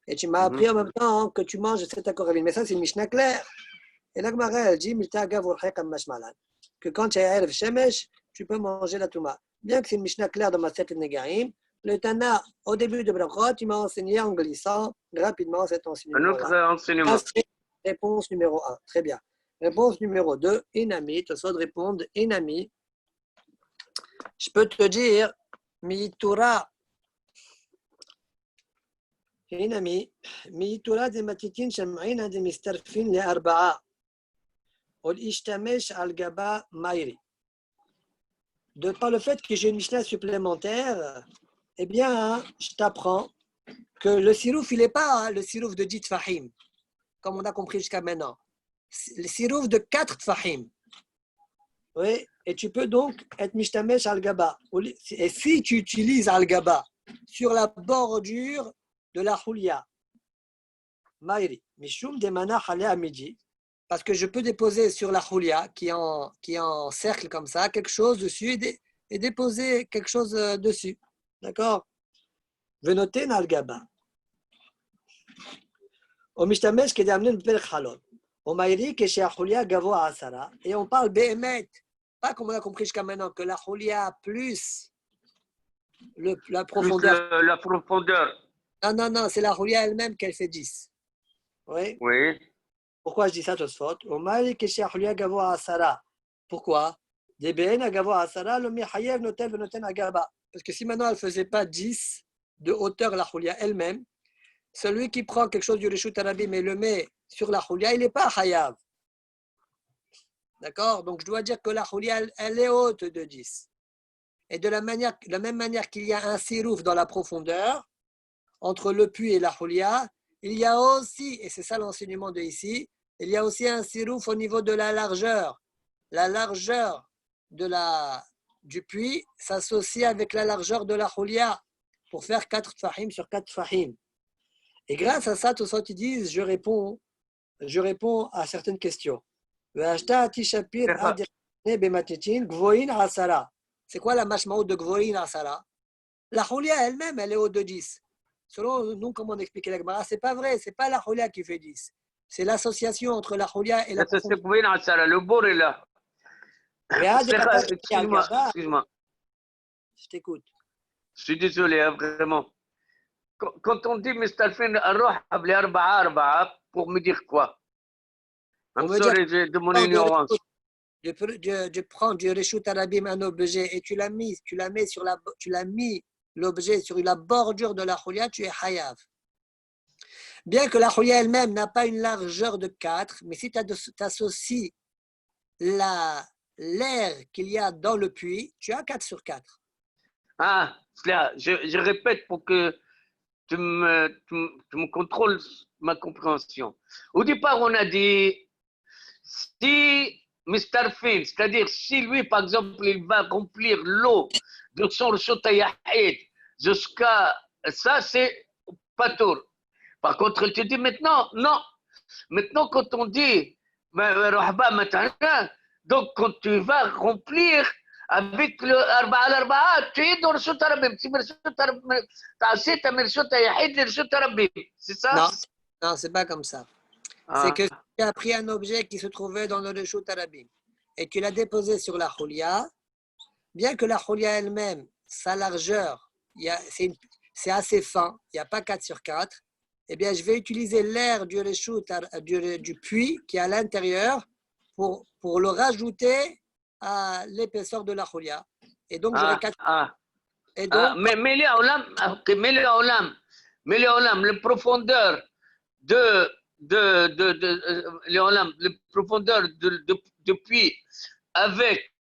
Et tu m'as appris en même temps que tu manges c'est à Kochavin. Mais ça, c'est une Mishnah claire. Et la Gemara, elle dit que quand tu as Erev Shemesh, tu peux manger la Touma. Bien que c'est une Mishnah claire dans Masechet Negaim, le Tana, au début de Brachot, il m'a enseigné en glissant rapidement cet enseignement. Un autre enseignement. Réponse numéro 1. Très bien. Réponse numéro 2, Inami. Tosfot répond, Inami. Je peux te dire, Mitura. Inami. Mitura de matitin sham'ina de mistarfin le arba'a. Ol ishtamesh al gaba mairi. De par le fait que j'ai une Mishnah supplémentaire, eh bien, je t'apprends que le sirouf, il n'est pas le sirouf de 10 tfahim, comme on a compris jusqu'à maintenant. Le sirouf de 4 tfahim. Oui, et tu peux donc être mishtamesh al-gaba. Et si tu utilises al-gaba sur la bordure de la hulia, maïri, mishum demana haleh amidi, parce que je peux déposer sur la hulia qui est en cercle comme ça, quelque chose dessus et déposer quelque chose dessus. D'accord? Venoten al-gaba. Au mishtamesh qui est amené le perek halol. Et on parle béhémet, pas comme on a compris jusqu'à maintenant, que la Hulia plus la profondeur. Plus la profondeur. Non, c'est la Hulia elle-même qu'elle fait 10. Oui. Oui. Pourquoi je dis ça, Tosfot? Pourquoi? Parce que si maintenant elle ne faisait pas 10 de hauteur la Hulia elle-même, celui qui prend quelque chose du Reshut Rabim et le met sur la Hulia, il n'est pas Hayav. D'accord? Donc, je dois dire que la Khoulia, elle est haute de 10. Et de la même manière qu'il y a un sirouf dans la profondeur, entre le puits et la Khoulia, il y a aussi, et c'est ça l'enseignement de ici, il y a aussi un sirouf au niveau de la largeur. La largeur du puits s'associe avec la largeur de la Khoulia pour faire 4 tfahim sur 4 tfahim. Et grâce à ça, tous ceux qui disent, je réponds à certaines questions. C'est quoi la mashmaout de Gvoin Asara? La Khoulia elle-même, elle est haute de 10. Selon nous, comment on explique la Gemara, c'est pas vrai, c'est pas la Khoulia qui fait 10. C'est l'association entre la Khoulia et la profondeur. Le bord est là. Excuse-moi. Je t'écoute. Je suis désolé, hein, vraiment. Quand on dit Mistalfin pour me dire quoi? I'm sorry de mon ignorance. Tu prends du Reshut Arabim un objet et tu l'as mis l'objet sur la bordure de la Khoulia, tu es Hayav. Bien que la Khoulia elle-même n'a pas une largeur de 4, mais si tu associes l'air qu'il y a dans le puits, tu as 4 sur 4. Ah, je répète pour que tu me contrôles ma compréhension. Au départ, on a dit si Mr. Finn, c'est-à-dire si lui, par exemple, il va remplir l'eau de son Reshut Yahid jusqu'à ça, c'est pas tour. Par contre, il te dit maintenant, non. Maintenant, quand on dit donc quand tu vas remplir avec le Arba al-Arba'a, tu es dans le Reshut Arabim. Si tu as fait ta Reshut Yahid, le Reshut Arabim. C'est ça? Non, c'est pas comme ça. C'est que tu as pris un objet qui se trouvait dans le Reshut Arabim et tu l'as déposé sur la Khoulia, bien que la Khoulia elle-même, sa largeur, c'est assez fin, il n'y a pas 4 sur 4, eh bien, je vais utiliser l'air du puits qui est à l'intérieur pour le rajouter à l'épaisseur de la Khoulia. Et donc, j'aurai 4. Et donc, mais le profondeur de puits avec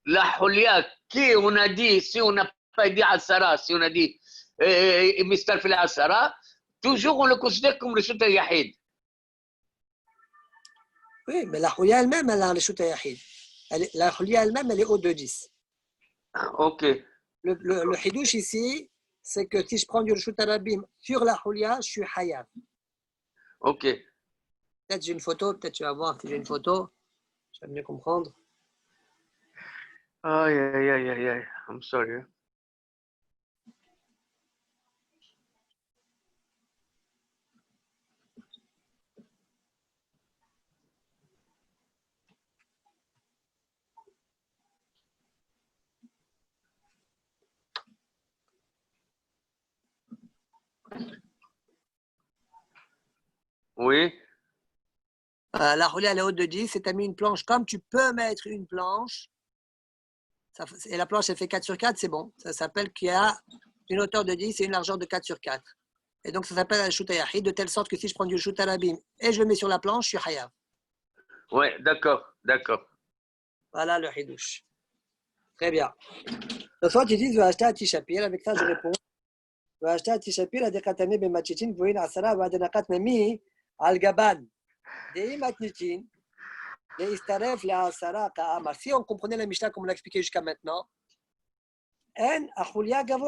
la Khoulia qui, on a dit, si on n'a pas dit Asara, si on a dit Mistar fil Asara, toujours on le considère comme le Reshut Yahid. Oui, mais la Khoulia elle-même, elle a un Reshut Yahid. La Khoulia elle-même, elle est haute de 10. Ok. Le Hidouche ici, c'est que si je prends du Reshut Arabim sur la Khoulia, je suis Hayav. Ok. Peut-être j'ai une photo, peut-être tu vas voir si j'ai une photo. Je vais mieux comprendre. Aïe. I'm sorry. Oui. La Khoulia, elle est haute de 10 et tu as mis une planche. Comme tu peux mettre une planche, et la planche, elle fait 4 sur 4, c'est bon. Ça s'appelle qu'il y a une hauteur de 10 et une largeur de 4 sur 4. Et donc, ça s'appelle un Reshut Yahid, de telle sorte que si je prends du Reshut Arabim et je le mets sur la planche, je suis Hayav. Oui, d'accord. Voilà le Hidouche. Très bien. Donc, soit tu dis, je vais acheter un Tishapir. Avec ça, je réponds. Je vais acheter un Tishapir à Dekatane Bemachitin, Gvoin Asara, Vadenakat Nami, Al-Gaban. Dei Matnitin. Si on comprenait la Mishnah comme on l'a expliqué jusqu'à maintenant, la Khoulia elle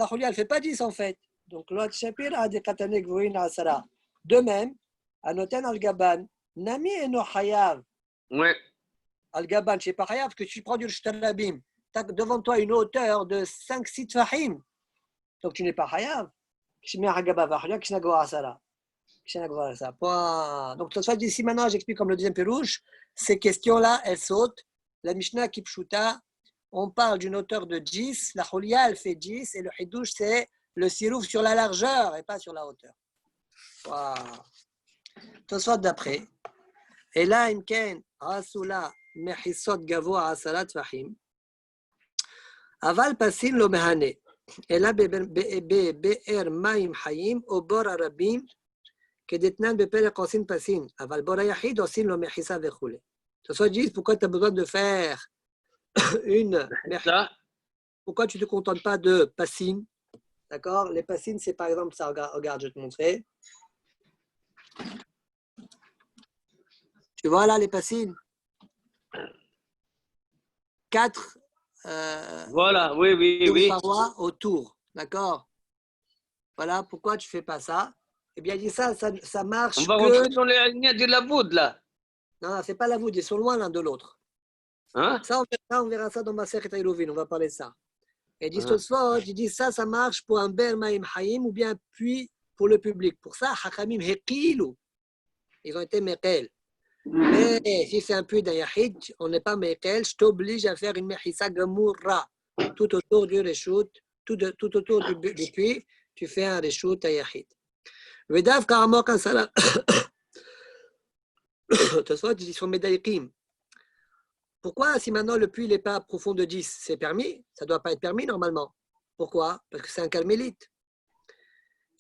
ne fait pas 10 en fait. Donc, de même, Anoten al-Gaban, Nami eno Hayav. Oui. Al-Gaban, je ne sais pas Hayav, que tu prends du Shtarabim, tu as devant toi une hauteur de 5-6 Fahim. Donc, tu n'es pas Hayav. Donc, toute façon, d'ici maintenant, j'explique comme le deuxième pérouche. Ces questions-là, elles sautent. La Mishnah Kipshuta, on parle d'une hauteur de 10. La Khoulia, elle fait 10. Et le Hidouche, c'est le sirouf sur la largeur et pas sur la hauteur. Tout soit d'après. Et là, Imken, Rasula, Mechisot Gavo, Asalat Fahim. Aval Pasin lo Mehane. Et là, Be'er Maim Hayim, Obor Arabim. כדתנן בפרק עושים פסין, אבל בור היחיד עושים לו מחיסה וכו'. Tosfot dit, pourquoi tu as besoin de faire une Ça, pourquoi tu ne te contentes pas de passines? D'accord? Les passines, c'est par exemple ça. Regarde, je vais te montrer. Tu vois là les passines? 4 voilà, oui, oui, oui. parois autour. D'accord? Voilà, pourquoi tu ne fais pas ça? Eh bien, il dit ça marche On va que. rentrer dans les lignes de la voûte, là. Non, ce n'est pas la voûte, ils sont loin l'un de l'autre. Hein? Ça, on verra ça dans ma Masechet Eruvin, on va parler de ça. Et dit Ah. Tosfot, il dit ça marche pour un ber maïm haïm ou bien un puits pour le public. Pour ça, Hachamim Hekilu, ils ont été mekel. Mais si c'est un puits d'un yahid, on n'est pas mekel, je t'oblige à faire une mechissa gamoura. Tout autour du reshoot, tout autour du puits, tu fais un reshoot à yahid. Vedav karamok ansala. Tosfot, ils sont médaïkim. Pourquoi, si maintenant le puits n'est pas profond de 10, c'est permis? Ça ne doit pas être permis normalement. Pourquoi? Parce que c'est un carmélite.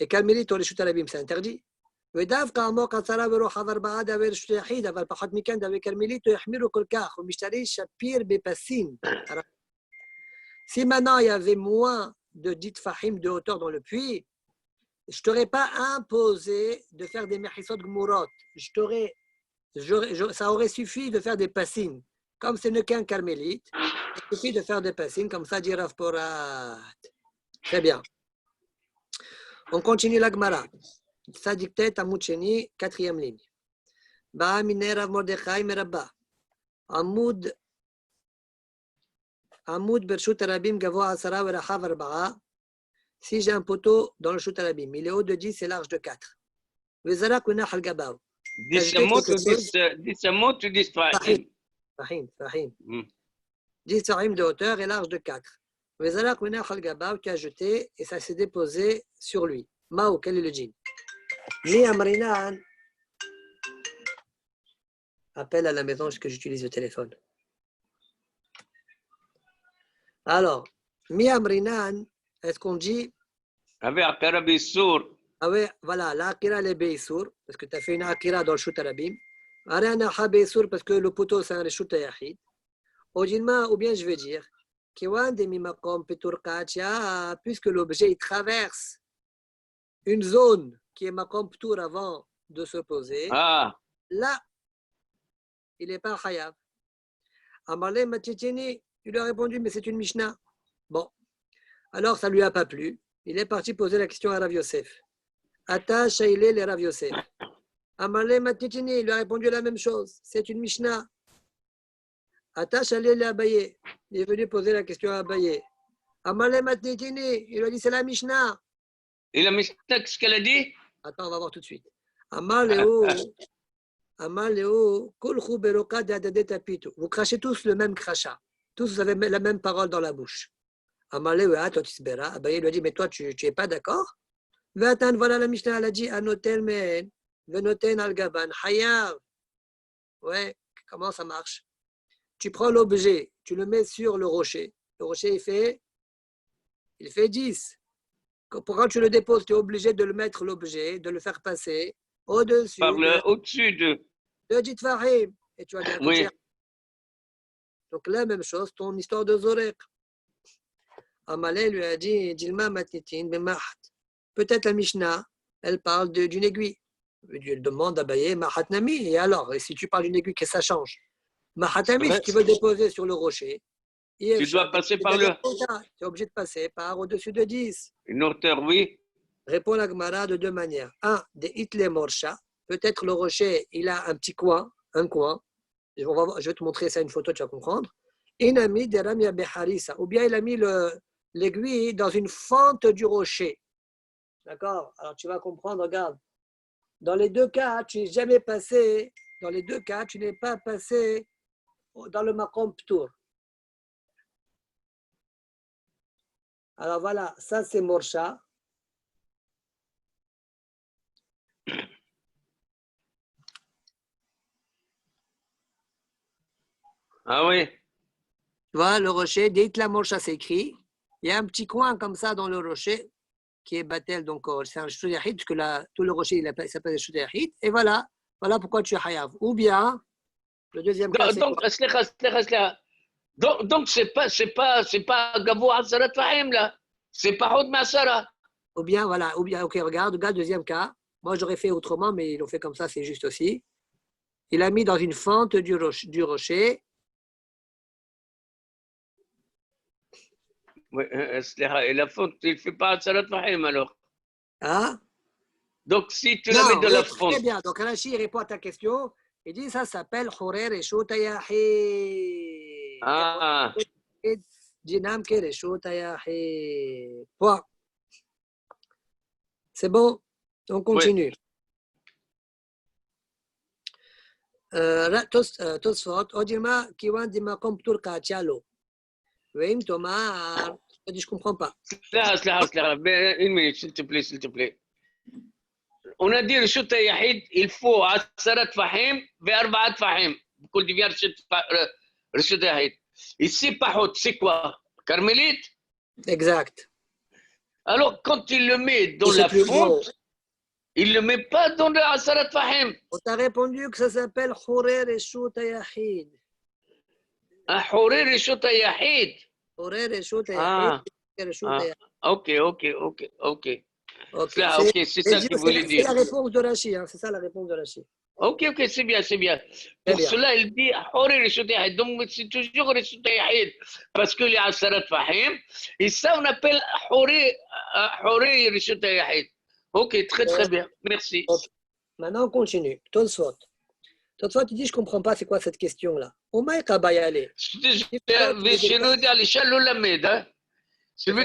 Et carmélite, au Reshut Alabim, c'est interdit. ודווקא עמוק 10 ורוחב 4 דבר רשות יחיד, אבל פחות מכן דבר קרמלית, הוא יחמירו כל כך, הוא משתרי שפיר בפסים. Si maintenant il y avait moins de 10 fahim de hauteur dans le puits, je ne t'aurais pas imposé de faire des mechisot gmurot. Ça aurait suffi de faire des passines. Comme ce n'est qu'un carmélite, il suffit de faire des passines, comme ça dit Rav Porat. Très bien. On continue la Gemara. Tzadik Tet Amud Sheni, 4e ligne. Ba'a minei Rav Mordechai merabba. Amud Bershut Arabim gavoa 10 verachav 4. Si j'ai un poteau dans le Shut Arabim, il est haut de 10 et large de 4. Vezarak unach al gabav. 10 amot ou 10 fahim? Fahim. 10 fahim de hauteur et large de 4. Vezarak unach al gabav qui a jeté et ça s'est déposé sur lui. Mao, quel est le djinn? Mi amrinan. Appelle à la maison que j'utilise le téléphone. Alors, mi amrinan, est-ce qu'on dit? Avec Akira Bissour. Ah oui, voilà, l'Akira les Beissour, parce que tu as fait une Akira dans le Shut Arabim. Aranaha Beissour, parce que le poteau c'est un Reshut Yahid. Ou bien je vais dire, Kiwan de Mimakom Peturkacha, puisque l'objet il traverse une zone qui est Makom Ptour avant de se poser, là, il n'est pas Chayav. Amalé Matitini, il lui a répondu, mais c'est une Mishnah. Bon, alors ça ne lui a pas plu. Il est parti poser la question à Rav Yosef. Ata Shaile le Rav Yosef. Amalé Matitini, il lui a répondu la même chose. C'est une Mishnah. Ata Shaile le Abaye. Il est venu poser la question à Abaye. Amalé Matitini, il lui a dit c'est la Mishnah. Et la Mishnah, qu'est-ce qu'elle a dit? Attends, on va voir tout de suite. Amaleo, Kulchu Beroka Dadadeta Pitu. Vous crachez tous le même crachat. Tous vous avez la même parole dans la bouche. Amaleo, toi tu se Abaye lui a dit, mais toi tu n'es pas d'accord? Vatan, voilà la Mishnah, elle a dit, Anotel Men, Venoten Al-Gaban, Hayav. Ouais, comment ça marche? Tu prends l'objet, tu le mets sur le rocher. Le rocher, il fait 10. Quand tu le déposes, tu es obligé de le mettre l'objet, de le faire passer au-dessus. Au-dessus de 10 fahim. Et tu as bien oui. Donc la même chose, ton histoire de Zorek. Amalé lui a dit, Dilma Matitin Bemahat. Peut-être la Mishnah, elle parle d'une aiguille. Elle demande à Baye, Mahatnami. Et alors, et si tu parles d'une aiguille, qu'est-ce que ça change? Mahatnami, si tu veux déposer sur le rocher, tu dois passer par le. Tu es obligé de passer par au-dessus de 10. Une hauteur, oui. Répond la Gemara de deux manières. Un, des Hitle Morsha. Peut-être le rocher, il a un petit coin, un coin. Je vais te montrer ça une photo, tu vas comprendre. Inami de Ramia Beharisa. Ou bien il a mis l'aiguille dans une fente du rocher. D'accord? Alors tu vas comprendre, regarde. Dans les deux cas, tu n'es jamais passé. Dans les deux cas, tu n'es pas passé dans le Makom Ptour. Alors voilà, ça c'est Morsha. Ah oui. Tu vois, le rocher, Deitla Morsha s'écrit. Il y a un petit coin comme ça dans le rocher qui est Batel, donc c'est un Shudahid, parce que tout le rocher il s'appelle Shudahid. Et voilà pourquoi tu es Hayav. Ou bien, Le deuxième cas, c'est quoi? Donc, c'est pas Gavoua Asarat Fahim, là. C'est pas Hod Masara. Ou bien, voilà, ou bien, ok, regarde, deuxième cas. Moi, j'aurais fait autrement, mais ils l'ont fait comme ça, c'est juste aussi. Il a mis dans une fente du rocher. Oui, et la fente, il ne fait pas Asarat Fahim, alors. Ah? Donc, si tu la mets dans la fente. Très bien. Donc, Rashi répond à ta question. Il dit ça s'appelle Khourer et Shoutayahi. Ah. Dinam Kere Shoutayahi. Point. C'est bon? On continue. תוספות, עוד דימה, כיוון דמקום פטור קאצ'ה לו. ואם תאמר, je ne comprends pas. Une minute, s'il te plaît. On a dit Reshut Yahid, il faut Asarat Fahim et Arbaat Fahim. Pour devenir Reshut Yahid. Ici, Pahot, c'est quoi? Carmélite? Exact. Alors, quand il le met dans la fonte, il ne le met pas dans le Asarat Fahim. On t'a répondu que ça s'appelle Khourer et Shoutayahid. Ah, Khourer et Shoutayahid. Khourer et Shoutayahid. Ok. Okay. C'est ça qu'il voulait dire. C'est la réponse de Rashi. Hein. C'est ça la réponse de Rashi. Ok, c'est bien. Pour cela, il dit Khourer et Shoutayahid. Donc, c'est toujours Shoutayahid. Parce qu'il y a Asarat Fahim. Et ça, on appelle Khourer et Shoutayahid. Ok, très bien. Merci. Okay. Maintenant, on continue. Tosfot, tu dis, je ne comprends pas, c'est quoi cette question-là? Celui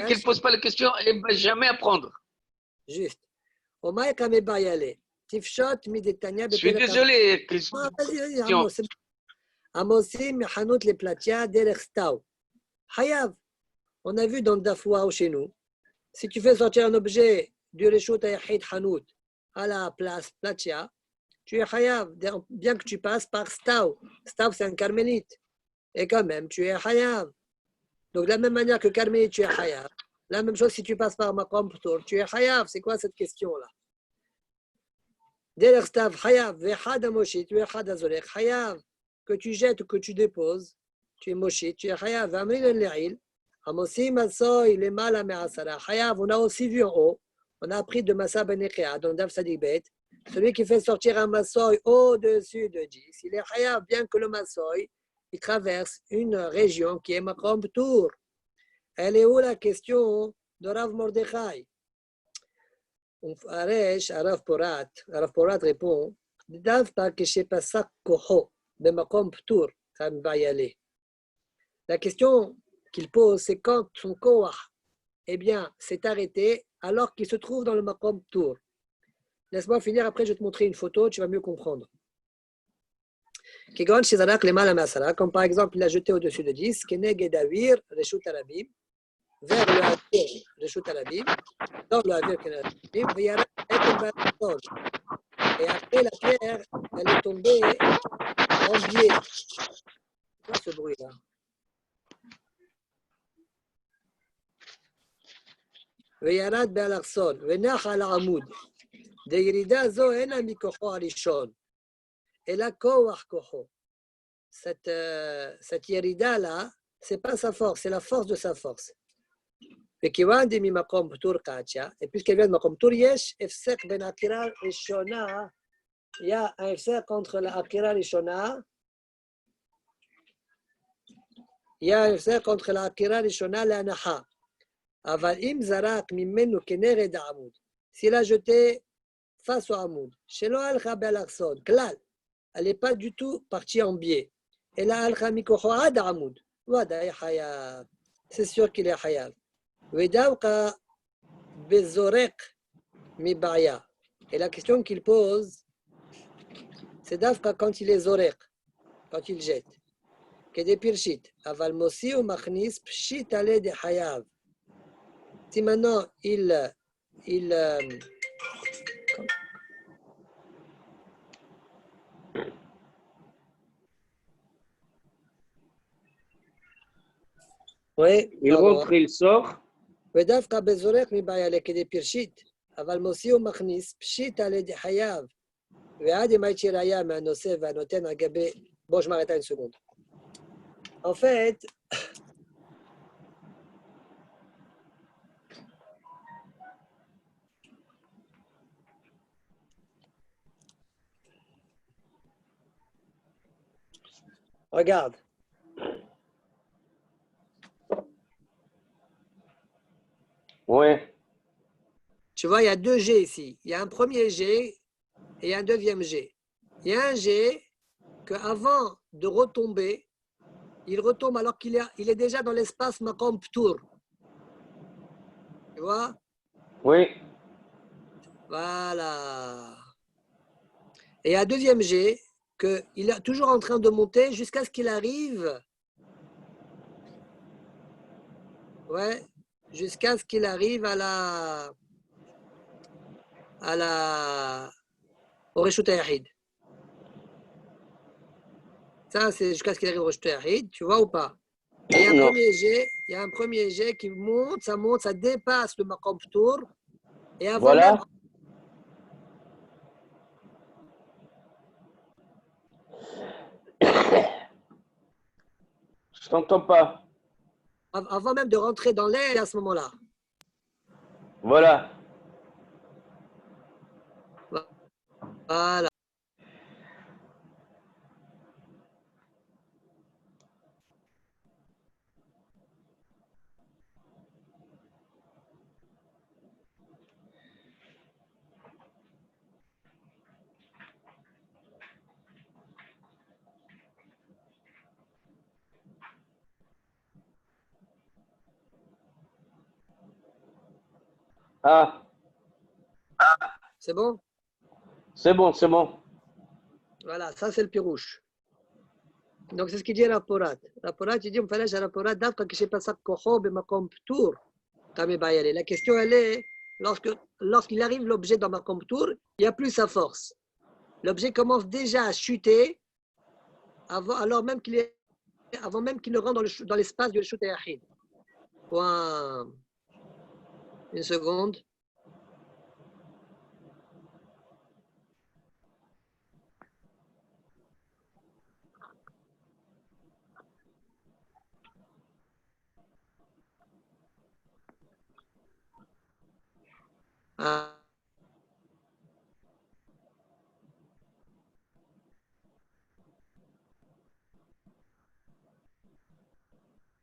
qui ne pose pas la question, il ne va jamais apprendre. Juste. Je suis désolé. On a vu dans le Dafwa chez nous, si tu fais sortir un objet du Reshut Yahid Hanout à la place Platia, tu es Hayav, bien que tu passes par Stav. Stav, c'est un carmélite. Et quand même, tu es Hayav. Donc, de la même manière que carmélite, tu es Hayav. La même chose si tu passes par Maqam Ptour, tu es Hayav. C'est quoi cette question-là? Derech Stav, Hayav, Vechad Moshit, tu es Chad Azolech, Hayav. Que tu jettes ou que tu déposes, tu es Moshit, tu es Hayav. Vamrin el-Le'il, Amosim Asoy, les mal à Me'asara. Hayav, on a aussi vu en haut. On a appris de Massa Ben Echea, dans Daf Sadibet, celui qui fait sortir un massoy au-dessus de 10, il est Hayav, bien que le massoy, il traverse une région qui est Makom Tour. Elle est où la question de Rav Mordechai? Rav Porat répond, Davta Keshepasak Koho, de Makom Tour, ça va y aller. La question qu'il pose, c'est quand son Koach, eh bien, s'est arrêté alors qu'il se trouve dans le Makom Tour. Laisse-moi finir, après je vais te montrer une photo, tu vas mieux comprendre. Comme par exemple, il a jeté au-dessus de 10, Keneg et Davir, Reshut Arabim, vers le Havir, Reshut Arabim, dans le Havir Keneg Arabim, et après la pierre, elle est tombée en biais. C'est quoi ce bruit-là? וירד באלכסון, ונח על העמוד. דירידה זו אינה מכוחו הראשון, אלא כוח כוחו. Cette yérida-là, ce n'est pas sa force, c'est la force de sa force. וכיוון דממקום פטור קדשא, et puisqu'elle vient de מקום פטור, יש הפסק בין העקירה הראשונה, il y a un הפסק entre העקירה הראשונה, il y a un הפסק entre העקירה הראשונה להנחה. אבל אם זרק ממנו כנרד העמוד, s'il a jeté face au עמוד, שלא הלכה באלכסון, כלל, elle n'est pas du tout partie en biais, אלא הלכה מכוחו עד העמוד, ודאי חייב, c'est sûr qu'il est חייב. ודווקא בזורק מבעיה. Et la question qu'il pose, c'est דווקא quand il est זורק, quand il jette, כדי פרשית, אבל מוציא ומכניס פשיט על ידי חייב. Si maintenant il rentre, il sort. ודווקא בזורק מבעיה לכדי פרשית, אבל מוציא ומכניס פשיט על ידי חייב, ועד אם הייתי ראיה מהנושא והנותן על גבי Bon, je m'arrête à une seconde. En fait, regarde. Oui. Tu vois, il y a deux G ici. Il y a un premier G et un deuxième G. Il y a un G qu'avant de retomber, il retombe alors qu'il est déjà dans l'espace Maqam Ptour. Tu vois? Oui. Voilà. Et il y a un deuxième G qu'il est toujours en train de monter jusqu'à ce qu'il arrive. Ouais. Jusqu'à ce qu'il arrive au Reshut Yahid. Ça, c'est jusqu'à ce qu'il arrive au Reshut Yahid, tu vois ou pas? Et il y a un premier jet qui monte, ça dépasse le Maqam Ptour. Et avant Voilà. même. Je t'entends pas. Avant même de rentrer dans l'air à ce moment-là. Voilà. Voilà. Ah, C'est bon? c'est bon, c'est bon. Voilà, ça c'est le pirouche. Donc c'est ce qu'il dit à Raporat. Raporat, il dit, on fallait à Raporat, d'abord que je sais pas ça, Kohob et Maqam Ptour. La question, elle est, lorsqu'il arrive l'objet dans Maqam Ptour, il n'y a plus sa force. L'objet commence déjà à chuter avant même qu'il ne rentre dans l'espace du Reshut Yahid. Une seconde. Ah.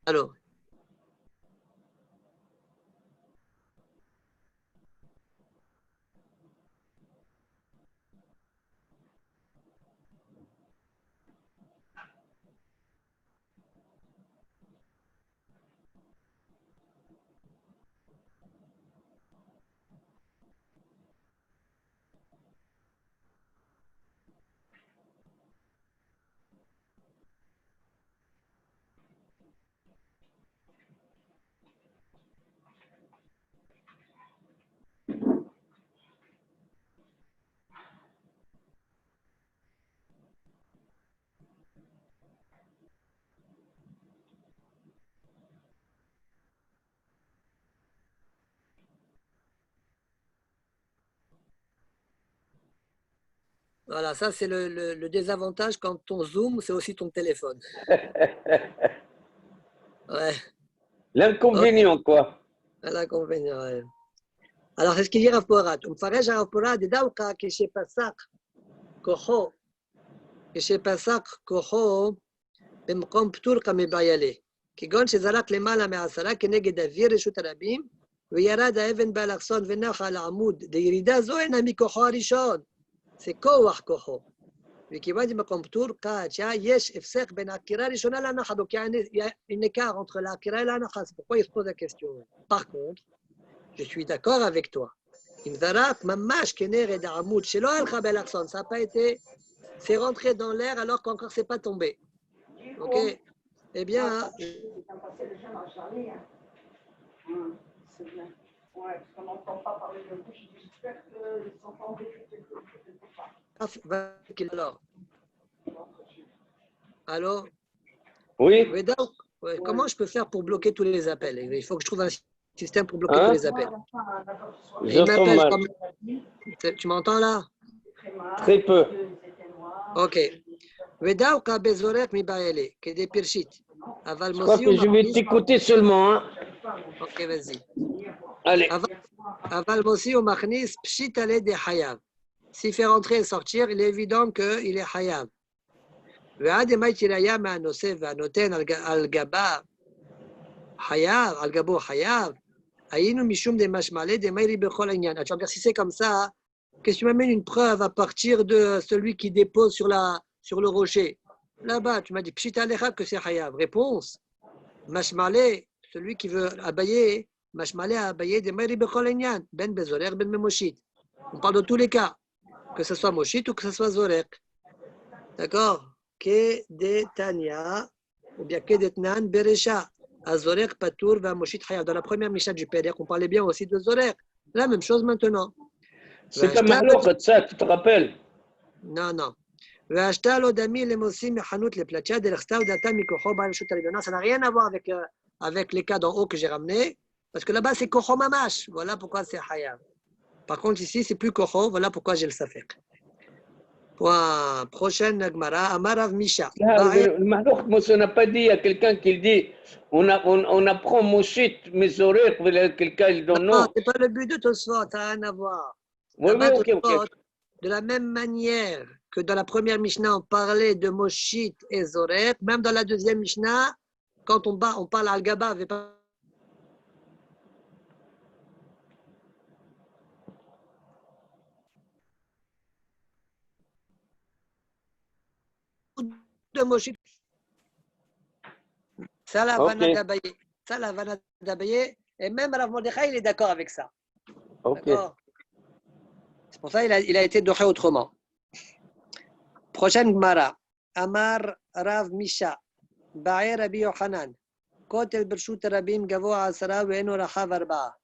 Alors. Voilà, ça c'est le désavantage quand ton zoom, c'est aussi ton téléphone. Ouais. L'inconvénient, quoi. L'inconvénient, ouais. Alors, c'est ce qu'il dit Rav Porat. ומפרש הרב פורת דווקא כשפסק כוחו במקום פטור כמבעיילי. כגון שזרק למעלה מעשרה כנגד אוויר רשות הרבים, וירד האבן באלכסון ונח על העמוד. לירידה זו אינה מכוחו הראשון. זה כוחו. וכיוון במקום פטור, כאשר יש הפסק בין העקירה הראשונה להנחה. Donc, il y a un écart entre l'Akira et l'Anacha. C'est pourquoi il se pose la question. Par contre, je suis d'accord avec toi. אם זרק ממש כנגד העמוד שלא הלכה באלכסון, ça n'a pas été, c'est rentré dans l'air alors qu'encore c'est pas tombé. Ok? Eh bien, c'est bien. Ouais, parce qu'on n'entend pas parler de bouche. J'espère que les enfants quelque part. alors, Oui. ouais, comment je peux faire pour bloquer tous les appels? Il faut que je trouve un système pour bloquer tous les appels. J'entends mal. Tu m'entends là? Très peu. Ok. ודאוקה בזורק מבעלה, כדי פרשית. אבל Je crois מוציא que je vais ומכניס... t'écouter seulement. Hein. Ok, vas-y. Allez. אבל מוציא ומכניס פשיט על ידי חייב. S'il fait rentrer et sortir, il est évident qu'il est חייב. ועד ימי תיריה מהנושא והנותן על גבה חייב, על גבו חייב, היינו משום דמשמעלה דמיירי בכל עניין. Tu vas me dire, si c'est comme ça, qu'est-ce que tu m'amènes une preuve à partir de celui qui dépose sur le rocher? Là-bas, tu m'as dit, pshita alecha que c'est hayav. Réponse, mashmale, celui qui veut abayer, mashmale a abayer demayri bechol inyan, ben bezorer, ben memoshit. On parle de tous les cas, que ce soit moshit ou que ce soit zorek. D'accord? Que de Tanya, ou bien que de Tnan beresha. Azorek patour va moshit hayav. Dans la première Mishnah du Peder, on parlait bien aussi de zorek. La même chose maintenant. C'est un mahlouk, ça, tu te rappelles? Non, non. Ça n'a rien à voir avec les cas d'en haut que j'ai ramenés, parce que là-bas c'est kocho mamash. Voilà pourquoi c'est hayav. Par contre ici c'est plus kocho, voilà pourquoi j'ai le safek. Point. Prochaine Gemara, Amarav Misha. Le mahlouk, moi, on n'a pas dit à quelqu'un qui dit on apprend moshit, mes oreilles, quelqu'un il donne non. Non, c'est pas le but de Tosfot, ça n'a rien à voir. Oui, oui, ok. De la même manière que dans la première Mishnah, on parlait de Moshit et Zoret, même dans la deuxième Mishnah, quand on parle al-Gaba avec de Moshit. Ça, la Vanna d'Abaye. Ça, la Vanna d'Abaye. Et même Rav Mordechai, il est d'accord avec ça. Ok. D'accord. C'est pour ça qu'il a été doché autrement. Prochaine Gemara. Amar Rav Misha. Ba'e Rabbi Yochanan. Kotel Bershut Rabim Gavo Asara Ve'eno Rachav Arba'a.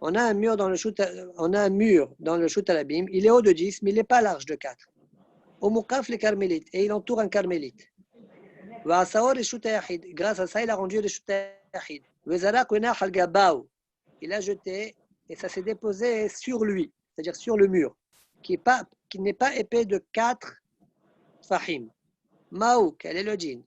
On a un mur dans le Shut Rabim. Il est haut de 10, mais il n'est pas large de 4. Au Moukaf les Carmélites. Et il entoure un Carmélite. Va'asaor et Shut Yahid. Grâce à ça, il a rendu le Shut Yahid. Ve'zarak Wenach al Gabaou. Il a jeté et ça s'est déposé sur lui, c'est-à-dire sur le mur, qui n'est pas épais de 4 fahim. Maou, quel est le djinn?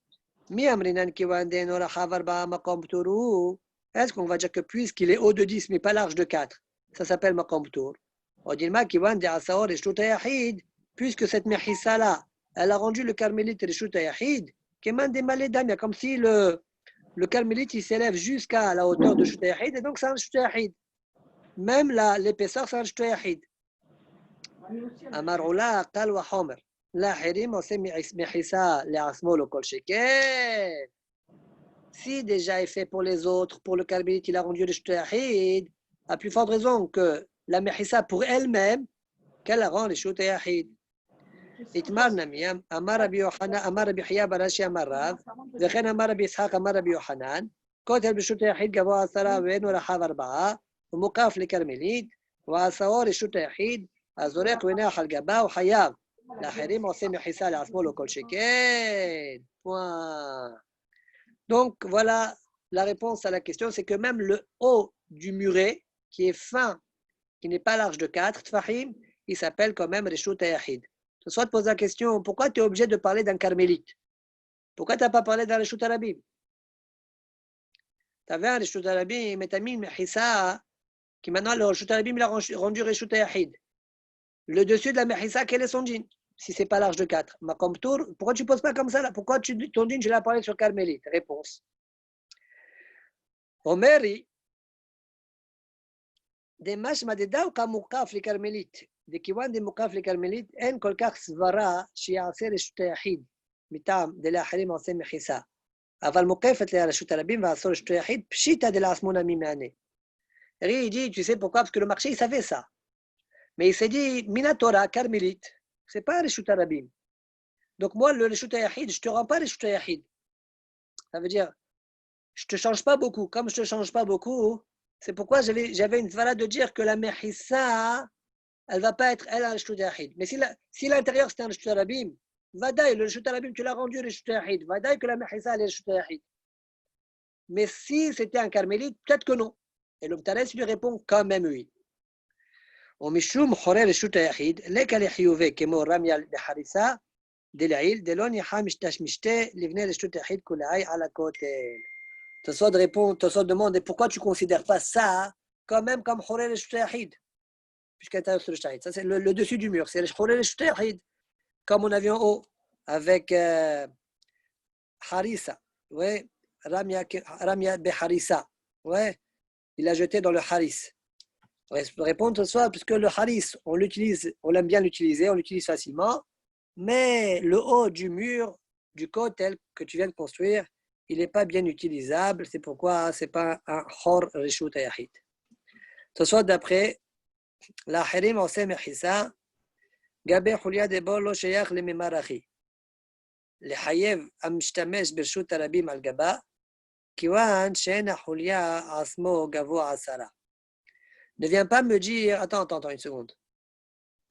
Est-ce qu'on va dire que puisqu'il est haut de 10 mais pas large de 4, ça s'appelle maqam tour? On dit puisque cette mehissa là, elle a rendu le carmélite reshut yahid, comme si le carmélite il s'élève jusqu'à la hauteur de reshut yahid et donc c'est un reshut yahid. Même l'épaisseur c'est un reshut yahid. Amar ula qal wa homer. L'ahirim on sait mehissa le'asmo le kol sheker. Si déjà est fait pour les autres, pour le carmélite, il a rendu le shutayahid, à plus forte raison que la mehissa pour elle-même, qu'elle rend le shutayahid. Itmar namiyam, amar Rabbi Yochanan, amar Rabbi Hiya barashi amar Rav, vechen amar Rabbi Yitzhak, amar Rabbi Yochanan, kotel b'shutayahid gavo 10 ve'enu rachav 4, ומוקף לכרמלית, והשאור רשות היחיד, הזורק ונח על גבה וחייב. לאחרים עושה מחיסה לעצמו לא כל שכן. Donc voilà la réponse à la question, c'est que même le haut du muret, qui est fin, qui n'est pas large de 4 tfahim, il s'appelle quand même Reshut Yahid. Soit te pose la question, pourquoi tu es obligé de parler d'un carmélite? Pourquoi tu n'as pas parlé d'un Reshut Arabim? Tu avais un Reshut Arabim, mais tu as mis une Mehissa, qui maintenant le Reshut Arabim il a rendu Reshut Yahid. Le dessus de la Mehissa, quel est son djinn? Si ce n'est pas large de 4. Makom Tour, pourquoi tu ne poses pas comme ça là? Pourquoi ton djinn, je l'ai parlé sur carmélite? Réponse. Omeri, des mashma de daouka moukaf les carmélites, des kiwan des moukaf les carmélites, en kolkach svara, shi'aser reshut yahid, mitam de l'ahirim ansem mechissa. Aval moukafet le reshut arabim va asor reshut yahid, pshita de la asmona mimane. Il dit, tu sais pourquoi? Parce que le marché, il savait ça. Mais il s'est dit, minatora, carmélite, c'est pas reshut arabim. Donc moi, le reshut yahid, je ne te rends pas reshut yahid. Ça veut dire, je ne te change pas beaucoup. Comme je ne te change pas beaucoup, c'est pourquoi j'avais une svara de dire que la mehissa, elle ne va pas être elle un reshut yahid. Mais si l'intérieur c'était un reshut arabim, vadaï, le reshut arabim, tu l'as rendu reshut yahid. Vadaï que la mehissa, elle est reshut yahid. Mais si c'était un carmélite, peut-être que non. Et le Ptares lui répond quand même oui. ومشوم حرير الشوت يحيد لك لحيوفي كمو رمي بحريسة דלעיל, דלא ניחא משתשמשתה לבני רשות היחיד כולאי על הכותל. Tosfot répond, Tosfot demande, et pourquoi tu ne considères pas ça quand même comme Khoré le Shtahid, puisqu'à l'intérieur de Shtahid. Ça, c'est le dessus du mur, c'est le Khoré le Shtahid, comme on a vu en haut, avec Harissa, ouais, Ramya be Harissa, ouais, il a jeté dans le Haris. Répondre Tosfot, puisque le Haris, on l'utilise, on l'aime bien l'utiliser, on l'utilise facilement, mais le haut du mur, du kotel que tu viens de construire, il n'est pas bien utilisable, c'est pourquoi ce n'est pas un Khor Reshut Yahid. Ce soit d'après la Harim Osem Mechisa, Gabe Hulia de Bolo Sheyach le Mimarachi. Le Hayev Amshtamesh Bershut Arabim al Gaba, Kiwan Shena Hulia Asmo Gavo Asara. Ne viens pas me dire, attends une seconde.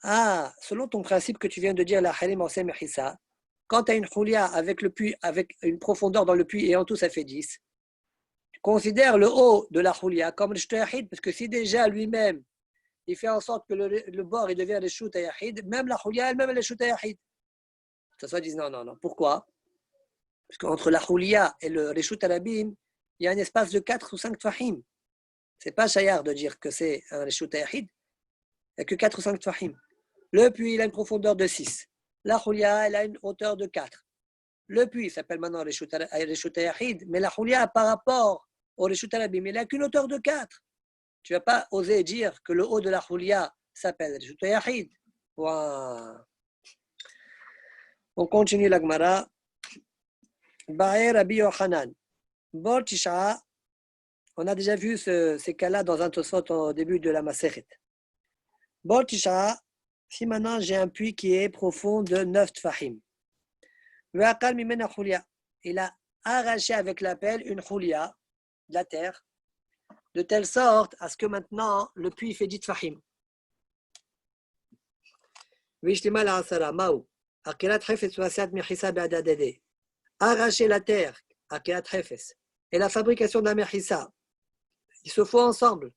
Ah, selon ton principe que tu viens de dire, la Harim Osem Mechisa, quand tu as une Hulia avec le puits, avec une profondeur dans le puits et en tout ça fait 10, tu considères le haut de la Hulia comme le Shtahid, parce que si déjà lui-même il fait en sorte que le bord il devient le Shutayahid, même la Hulia elle-même elle est Shutayahid. Ça soit disent non. Pourquoi? Parce qu'entre la Hulia et le Reshut Arabim, il y a un espace de 4 ou 5 Tfahim. C'est pas Shayar de dire que c'est un Reshut Yahid, il n'y a que 4 ou 5 Tfahim. Le puits il a une profondeur de 6. La Hulia, elle a une hauteur de 4. Le puits s'appelle maintenant Reshut Yahid, mais la Hulia, par rapport au Reshut Arabim, il n'a qu'une hauteur de 4. Tu ne vas pas oser dire que le haut de la Hulia s'appelle Reshut Yahid. Wow. On continue la Gemara. Ba'er Rabbi Yochanan. Bor Tisha. On a déjà vu ces cas-là dans un Tosfot au début de la Masechet. Bor Tisha. Si maintenant j'ai un puits qui est profond de 9 tfahim, il a arraché avec la pelle une hulia de la terre, de telle sorte à ce que maintenant le puits fait 10 tfahim. Arracher la terre, et la fabrication d'un mechissa, ils se font ensemble.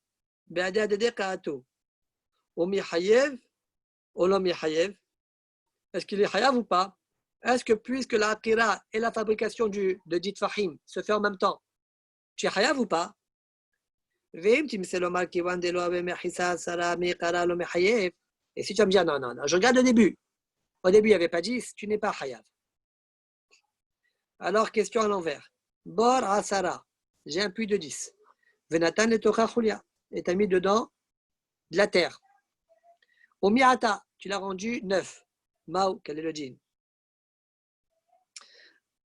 Est-ce qu'il est hayav ou pas? Est-ce que puisque la akira et la fabrication de dit fahim se fait en même temps, tu es hayav ou pas? Et si tu vas me dire non, je regarde au début il n'y avait pas 10, tu n'es pas hayav. Alors question à l'envers. Bor asara, j'ai un puits de 10. Venatan le tocha chulia, et tu as mis dedans de la terre. Omiata, tu l'as rendu 9. Mao, quel est le djinn?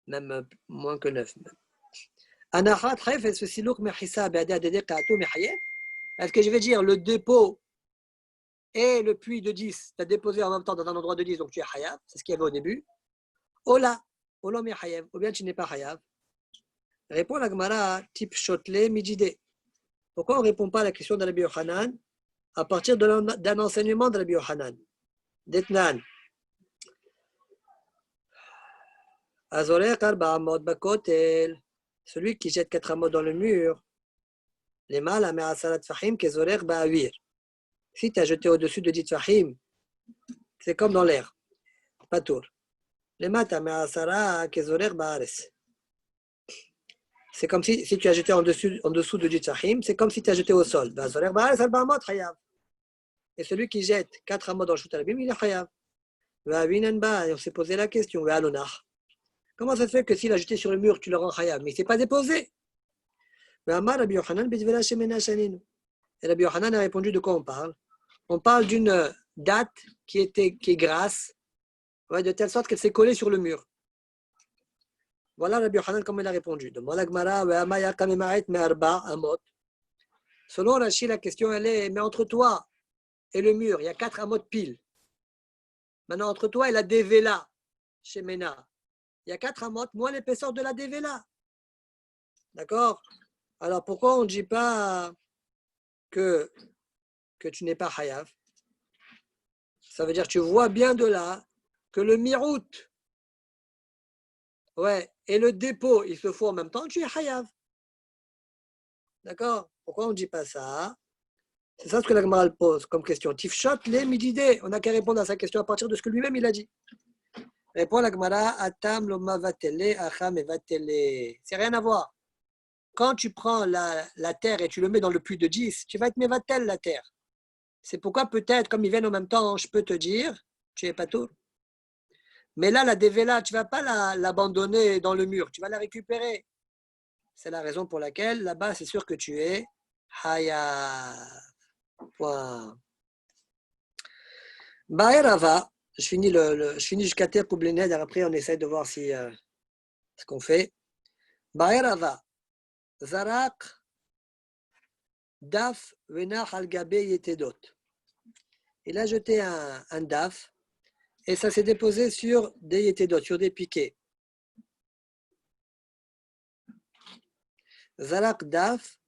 Même moins que 9. Est-ce que je vais dire le dépôt et le puits de 10, tu as déposé en même temps dans un endroit de 10, donc tu es hayav, c'est ce qu'il y avait au début. Ola, olom hayav, ou bien tu n'es pas hayav. Répond la Gemara, type shotle midjide. Pourquoi on ne répond pas à la question de Rabbi Yochanan à partir d'un enseignement de Rabbi Yochanan? Detnan. Azorech arba amot bakotel. Celui qui jette 4 amot dans le mur. Les mâles amé asarat fahim kezorech ba'avir. Si tu as jeté au-dessus de 10 fahim, c'est comme dans l'air. Pas tour. Les mâles amé asara kezorech ba'ares. C'est comme si tu as jeté en dessous de 10 fahim, c'est comme si tu as jeté au sol. Azorech ba'ares arba amot hayav. Et celui qui jette 4 amot dans le Shut Arabim, il est chayav. Et on s'est posé la question, comment ça se fait que s'il a jeté sur le mur, tu le rends chayav? Mais il ne s'est pas déposé. Et Rabbi Yochanan a répondu de quoi on parle? On parle d'une date qui est grasse, ouais, de telle sorte qu'elle s'est collée sur le mur. Voilà Rabbi Yochanan comment il a répondu. Selon Rashi, la question elle est, mais entre toi et le mur, il y a 4 amot pile. Maintenant, entre toi et la Devela, chez Mena, il y a 4 amot, moins l'épaisseur de la Devela. D'accord? Alors, pourquoi on ne dit pas que tu n'es pas hayav? Ça veut dire que tu vois bien de là que le mirout, ouais, et le dépôt, ils se font en même temps, tu es hayav. D'accord? Pourquoi on ne dit pas ça? C'est ça ce que la Gemara pose comme question. Tifshot les mididé. On n'a qu'à répondre à sa question à partir de ce que lui-même il a dit. Répond la Gemara, Atam loma vatele, acham vatele. C'est rien à voir. Quand tu prends la terre et tu le mets dans le puits de 10, tu vas être mevatel la terre. C'est pourquoi peut-être, comme ils viennent en même temps, je peux te dire, tu es pas tout. Mais là, la dévela, tu ne vas pas l'abandonner dans le mur, tu vas la récupérer. C'est la raison pour laquelle, là-bas, c'est sûr que tu es hayav. Point. Ba'erava, je finis jusqu'à terre pour Bléned, après on essaie de voir si, ce qu'on fait. Ba'erava, zarak, daf, venach al-gabe yetedot. Il a jeté un daf, et ça s'est déposé sur des yetedot, sur des piquets. Zarak daf,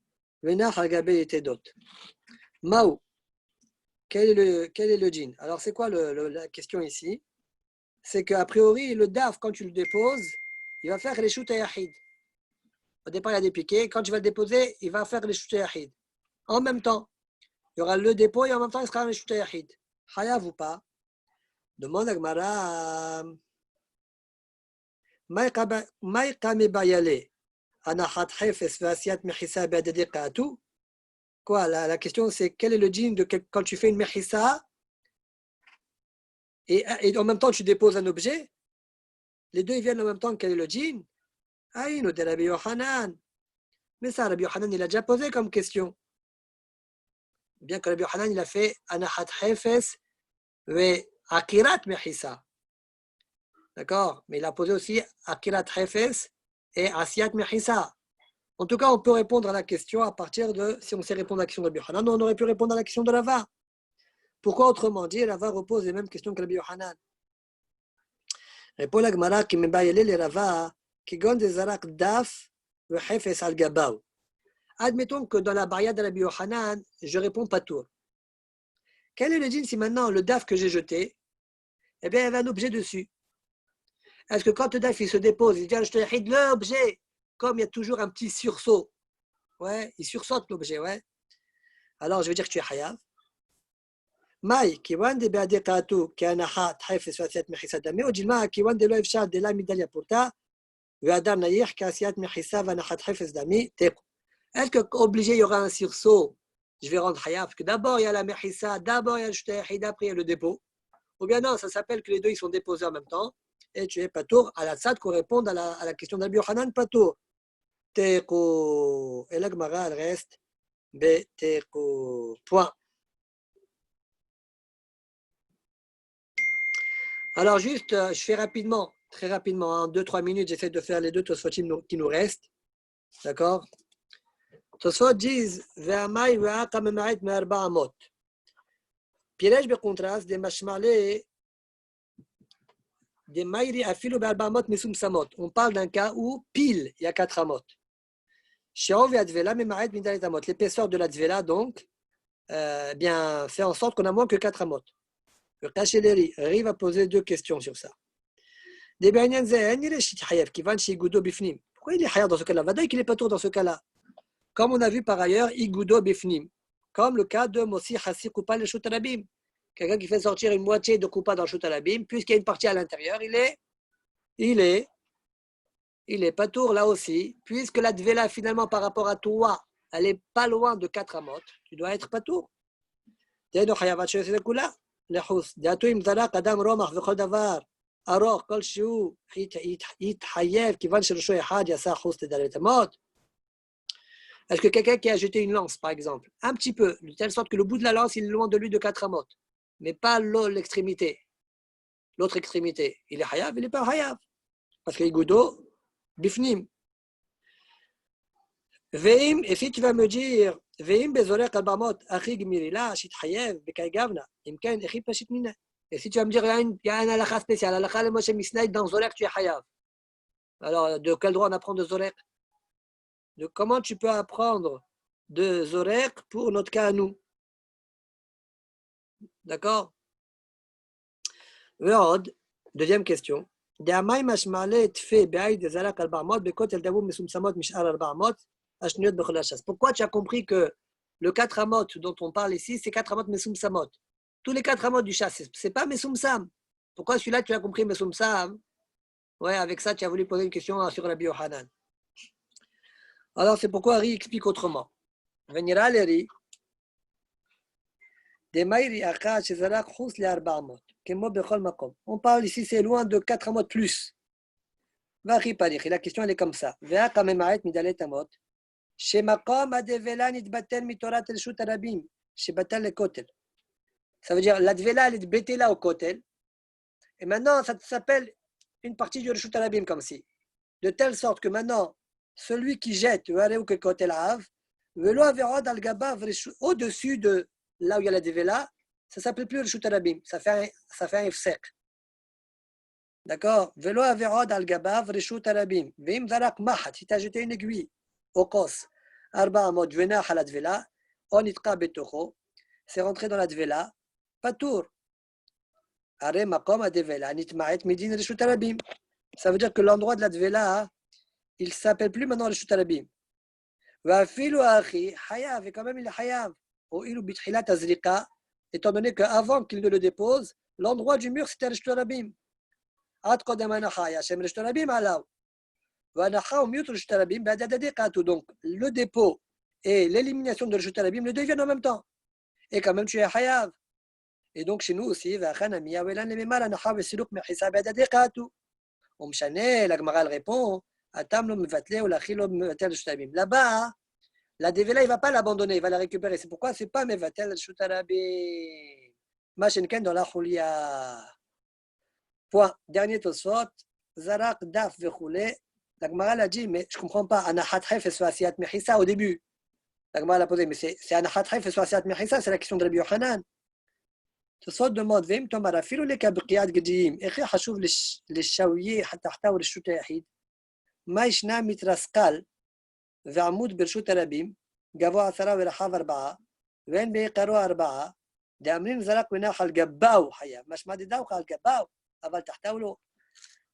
venach al-gabe yetedot. Maou. Quel est le djinn? Alors, c'est quoi la question ici? C'est qu'a priori, le daf, quand tu le déposes, il va faire les shoot yahid. Au départ, il y a des piquets. Quand tu vas le déposer, il va faire les shoot yahid. En même temps, il y aura le dépôt et en même temps, il sera les shoot yahid. Hayav ou pas? Demande à Gmara. Maïkame bayale. Anahat hefes vasiat mechisa be'adede ka'atu. Quoi, la question c'est quel est le djinn de quand tu fais une mechissa et en même temps tu déposes un objet, les deux ils viennent en même temps, quel est le djinn? Aïno de Rabbi Yochanan. Mais ça, Rabbi Yochanan il a déjà posé comme question. Bien que Rabbi Yochanan il a fait anahat hefes ve akirat mechissa. D'accord? Mais il a posé aussi akirat hefes et asiat mechissa. En tout cas, on peut répondre à la question à partir de, si on sait répondre à la question de Rabbi Yochanan, on aurait pu répondre à la question de Rava. Pourquoi autrement dit, Rava repose les mêmes questions que Rabbi Yochanan? Répond la Gemara qui me baille les Rava, qui gonne des arak daf, le hefes al gabaou. Admettons que dans la baria de Rabbi Yochanan, je réponds pas tout. Quel est le djinn si maintenant le daf que j'ai jeté, eh bien, il y avait un objet dessus? Est-ce que quand le daf il se dépose, il dit, je te hide l'objet? Comme il y a toujours un petit sursaut, ouais, il sursaute l'objet, ouais. Alors je vais dire que tu es hayav. Maï, kiwan de beadekatu, ki anaha thaif eswasiat mechisa dame, ojilma kiwan de lo efshad de la midalia porta, veadam naïr kasiat mechisa vanaha thaif esdami, teku. Est-ce que obligé il y aura un sursaut? Je vais rendre hayav, parce que d'abord il y a la mechisa, d'abord il y a le shtehid, après il y a le dépôt. Ou bien non, ça s'appelle que les deux ils sont déposés en même temps, et tu es patour à la tzad qu'on réponde à la question d'Rabbi Yochanan, patour. Teku. Et la Gemara, elle reste Beteku. Point. Alors, juste, je fais rapidement, très rapidement, en 2-3 minutes, j'essaie de faire les deux Tosfotim qui nous restent. D'accord? Tosfot disent Ve'amai ve'aka mema'et me'arba amot. Pirej be'kontras de mashmale de maïri afilu be'arba amot mesum samot. On parle d'un cas où pile, il y a 4 amot. L'épaisseur de la dvela, donc, bien, fait en sorte qu'on a moins que 4 amot. Le Kacheleri, Ri va poser 2 questions sur ça. Pourquoi il est hayar dans ce cas-là? Vadaï qu'il n'est pas tour dans ce cas-là. Comme on a vu par ailleurs, Igudo Bifnim. Comme le cas de Mossi Hassi Koupa le Shoutarabim. Quelqu'un qui fait sortir une moitié de Koupa dans le Shoutarabim, puisqu'il y a une partie à l'intérieur, il est pas tour là aussi, puisque la dvela finalement par rapport à toi, elle est pas loin de 4 amot, tu dois être pas tour. Est-ce que quelqu'un qui a jeté une lance par exemple, un petit peu, de telle sorte que le bout de la lance il est loin de lui de 4 amot, mais pas l'extrémité, l'autre extrémité, il est hayav, il n'est pas hayav, parce qu'il Goudo Bifnim. Veim, et si tu vas me dire, Veim bezorek albamot, achig mirila, shit hayev, bekay gavna, imken, echip pashit mina. Et si tu vas me dire, il y a un halakha spécial, halakha le Moshe Misnaï, dans Zorek, tu es hayav. Alors, de quel droit on apprend de Zorek? De comment tu peux apprendre de Zorek pour notre cas à nous? D'accord? Veod, deuxième question. Pourquoi tu as compris que le 4 amot dont on parle ici, c'est 4 amot mesum samot? Tous les 4 amot du chasse, ce n'est pas mesum sam. Pourquoi celui-là, tu as compris, Messoum Sam? Ouais, avec ça, tu as voulu poser une question sur Rabbi Yohanan. Alors, c'est pourquoi Ri explique autrement. Venira le Ri. On parle ici, c'est loin de 4 mots de plus. La question, elle est comme ça. Ça veut dire, la Dvela, elle est bêtée là au Kotel. Et maintenant, ça s'appelle une partie du Rishut Arabim comme si. De telle sorte que maintenant, celui qui jette au-dessus de là où il y a la Dvela, ça ne s'appelle plus Rishut Arabim. Ça fait un F sec. D'accord? Velo averod al gabav Rishut Arabim. Vim zarak mahat. Si tu as jeté une aiguille au kos, arba amod venah à la Dvela, on itka betocho, c'est rentré dans la Dvela, patour. Ça veut dire que l'endroit de la Dvela, il ne s'appelle plus maintenant le Rishut Arabim. Et quand même il est hayav. Étant donné qu'avant qu'il ne le dépose, l'endroit du mur c'était le Rishut Arabim. Donc le dépôt et l'élimination de Rishut Arabim le deviennent en même temps. Et quand même tu es hayav. Et donc chez nous aussi, la Gemara elle répond, là-bas, la Devela, il ne va pas l'abandonner, il va la récupérer. C'est pourquoi ce n'est pas Mevatel Rishut Arabim. Machenken dans la Chulia. Point. Dernier Tosfot, Zarak, Daf, Vechoule. La Gemara l'a dit, mais je ne comprends pas. Anahat Hef et Soasiat Mechissa au début. La Gemara l'a posé, mais c'est Anahat Hef et Soasiat Mechissa, c'est la question de Rabbi Yohanan. تصوت demande vim tomara filu le kabqiyat gdim اخي حشوف للشاويه حتى احتاول الشوت يحيد ما يشنا مترسقال ועמוד ברשות הרבים גבוה 10 ורחב 4 ואין בעיקרו 4 דאמרים זרק מנחל גבאו חייב משמע דדאו על גבאו אבל תחתיו לא.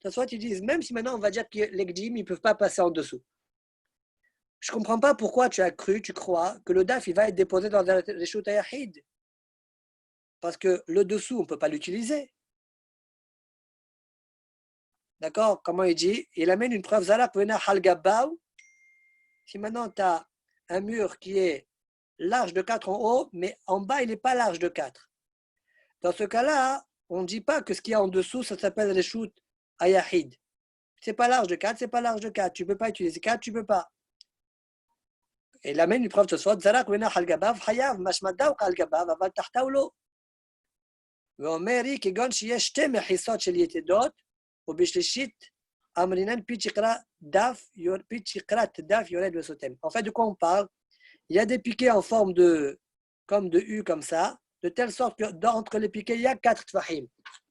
Soit ils disent même si maintenant on va dire que les gdim ils peuvent pas passer en dessous. Je comprends pas pourquoi tu crois que le daf il va être déposé dans le reshut yahid. Parce que le dessous, on ne peut pas l'utiliser. D'accord? Comment il dit? Il amène une preuve. Si maintenant tu as un mur qui est large de 4 en haut, mais en bas, il n'est pas large de 4. Dans ce cas-là, on ne dit pas que ce qu'il y a en dessous, ça s'appelle les shoots ayahid. C'est pas large de 4, c'est pas large de 4. Tu ne peux pas utiliser 4, tu ne peux pas. Et il amène une preuve de soit. Zarak wena halgabav, hayav, mashmadaw halgabav, aval tahtaoulo. ואומרי כגון שיש שתי מחיסות של יתדות ובשלישית אמרינן פיצ'יקרת דף יורד וסותם. En fait, de quoi on parle? Il y a des piquets en forme de comme de U comme ça, de telle sorte que entre les piquets il y a 4 tfahim.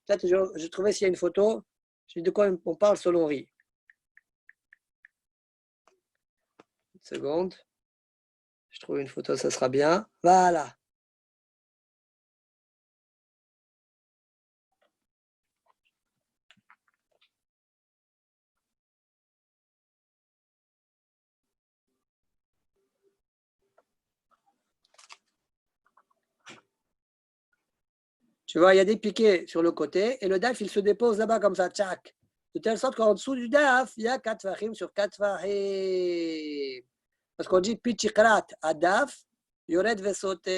Peut-être je trouvais s'il y a une photo. Je dis de quoi on parle selon Ri. Une seconde. Je trouve une photo, ça sera bien. Voilà. Tu vois, il y a des piquets sur le côté et le daf, il se dépose là-bas comme ça, tchac. De telle sorte qu'en dessous du daf, il y a 4 fahim sur 4 fahim. Parce qu'on dit pichikrat à daf, yored vesote.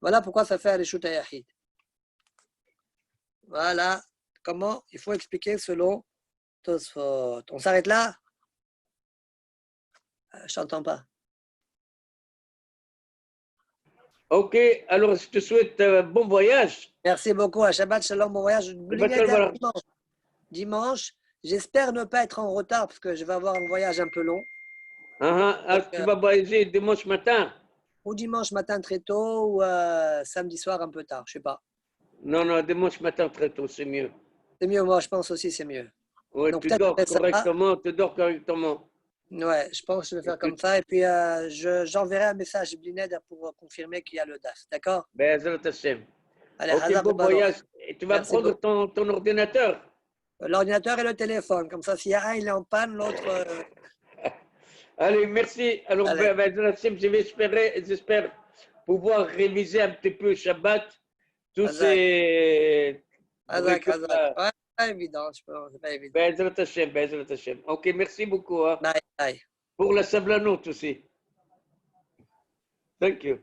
Voilà pourquoi ça fait un reshut yahid. Voilà comment il faut expliquer selon Tosfot. On s'arrête là? Je n'entends pas. Ok, alors je te souhaite bon voyage. Merci beaucoup. À Shabbat Shalom, bon voyage. Dimanche, j'espère ne pas être en retard parce que je vais avoir un voyage un peu long. Donc, tu vas voyager dimanche matin? Ou dimanche matin très tôt ou samedi soir un peu tard, je ne sais pas. Non, dimanche matin très tôt, c'est mieux. C'est mieux, moi je pense aussi c'est mieux. Oui, tu dors correctement. Ouais, je pense que je vais faire comme ça et puis j'enverrai un message Blined pour confirmer qu'il y a le DAF, d'accord? Allez, ok, bon voyage. Et tu vas prendre ton ordinateur? L'ordinateur et le téléphone, comme ça s'il y a un, il est en panne, l'autre... Allez, merci. Alors, j'espère pouvoir réviser un petit peu Shabbat, tous ces Hazak, Hazak. Ouais, c'est pas évident, je pense. C'est pas évident. Bezrat Hashem, Bezrat Hashem. Ok, merci beaucoup. Hein. Bye, bye. Pour la sablanoute aussi. Thank you.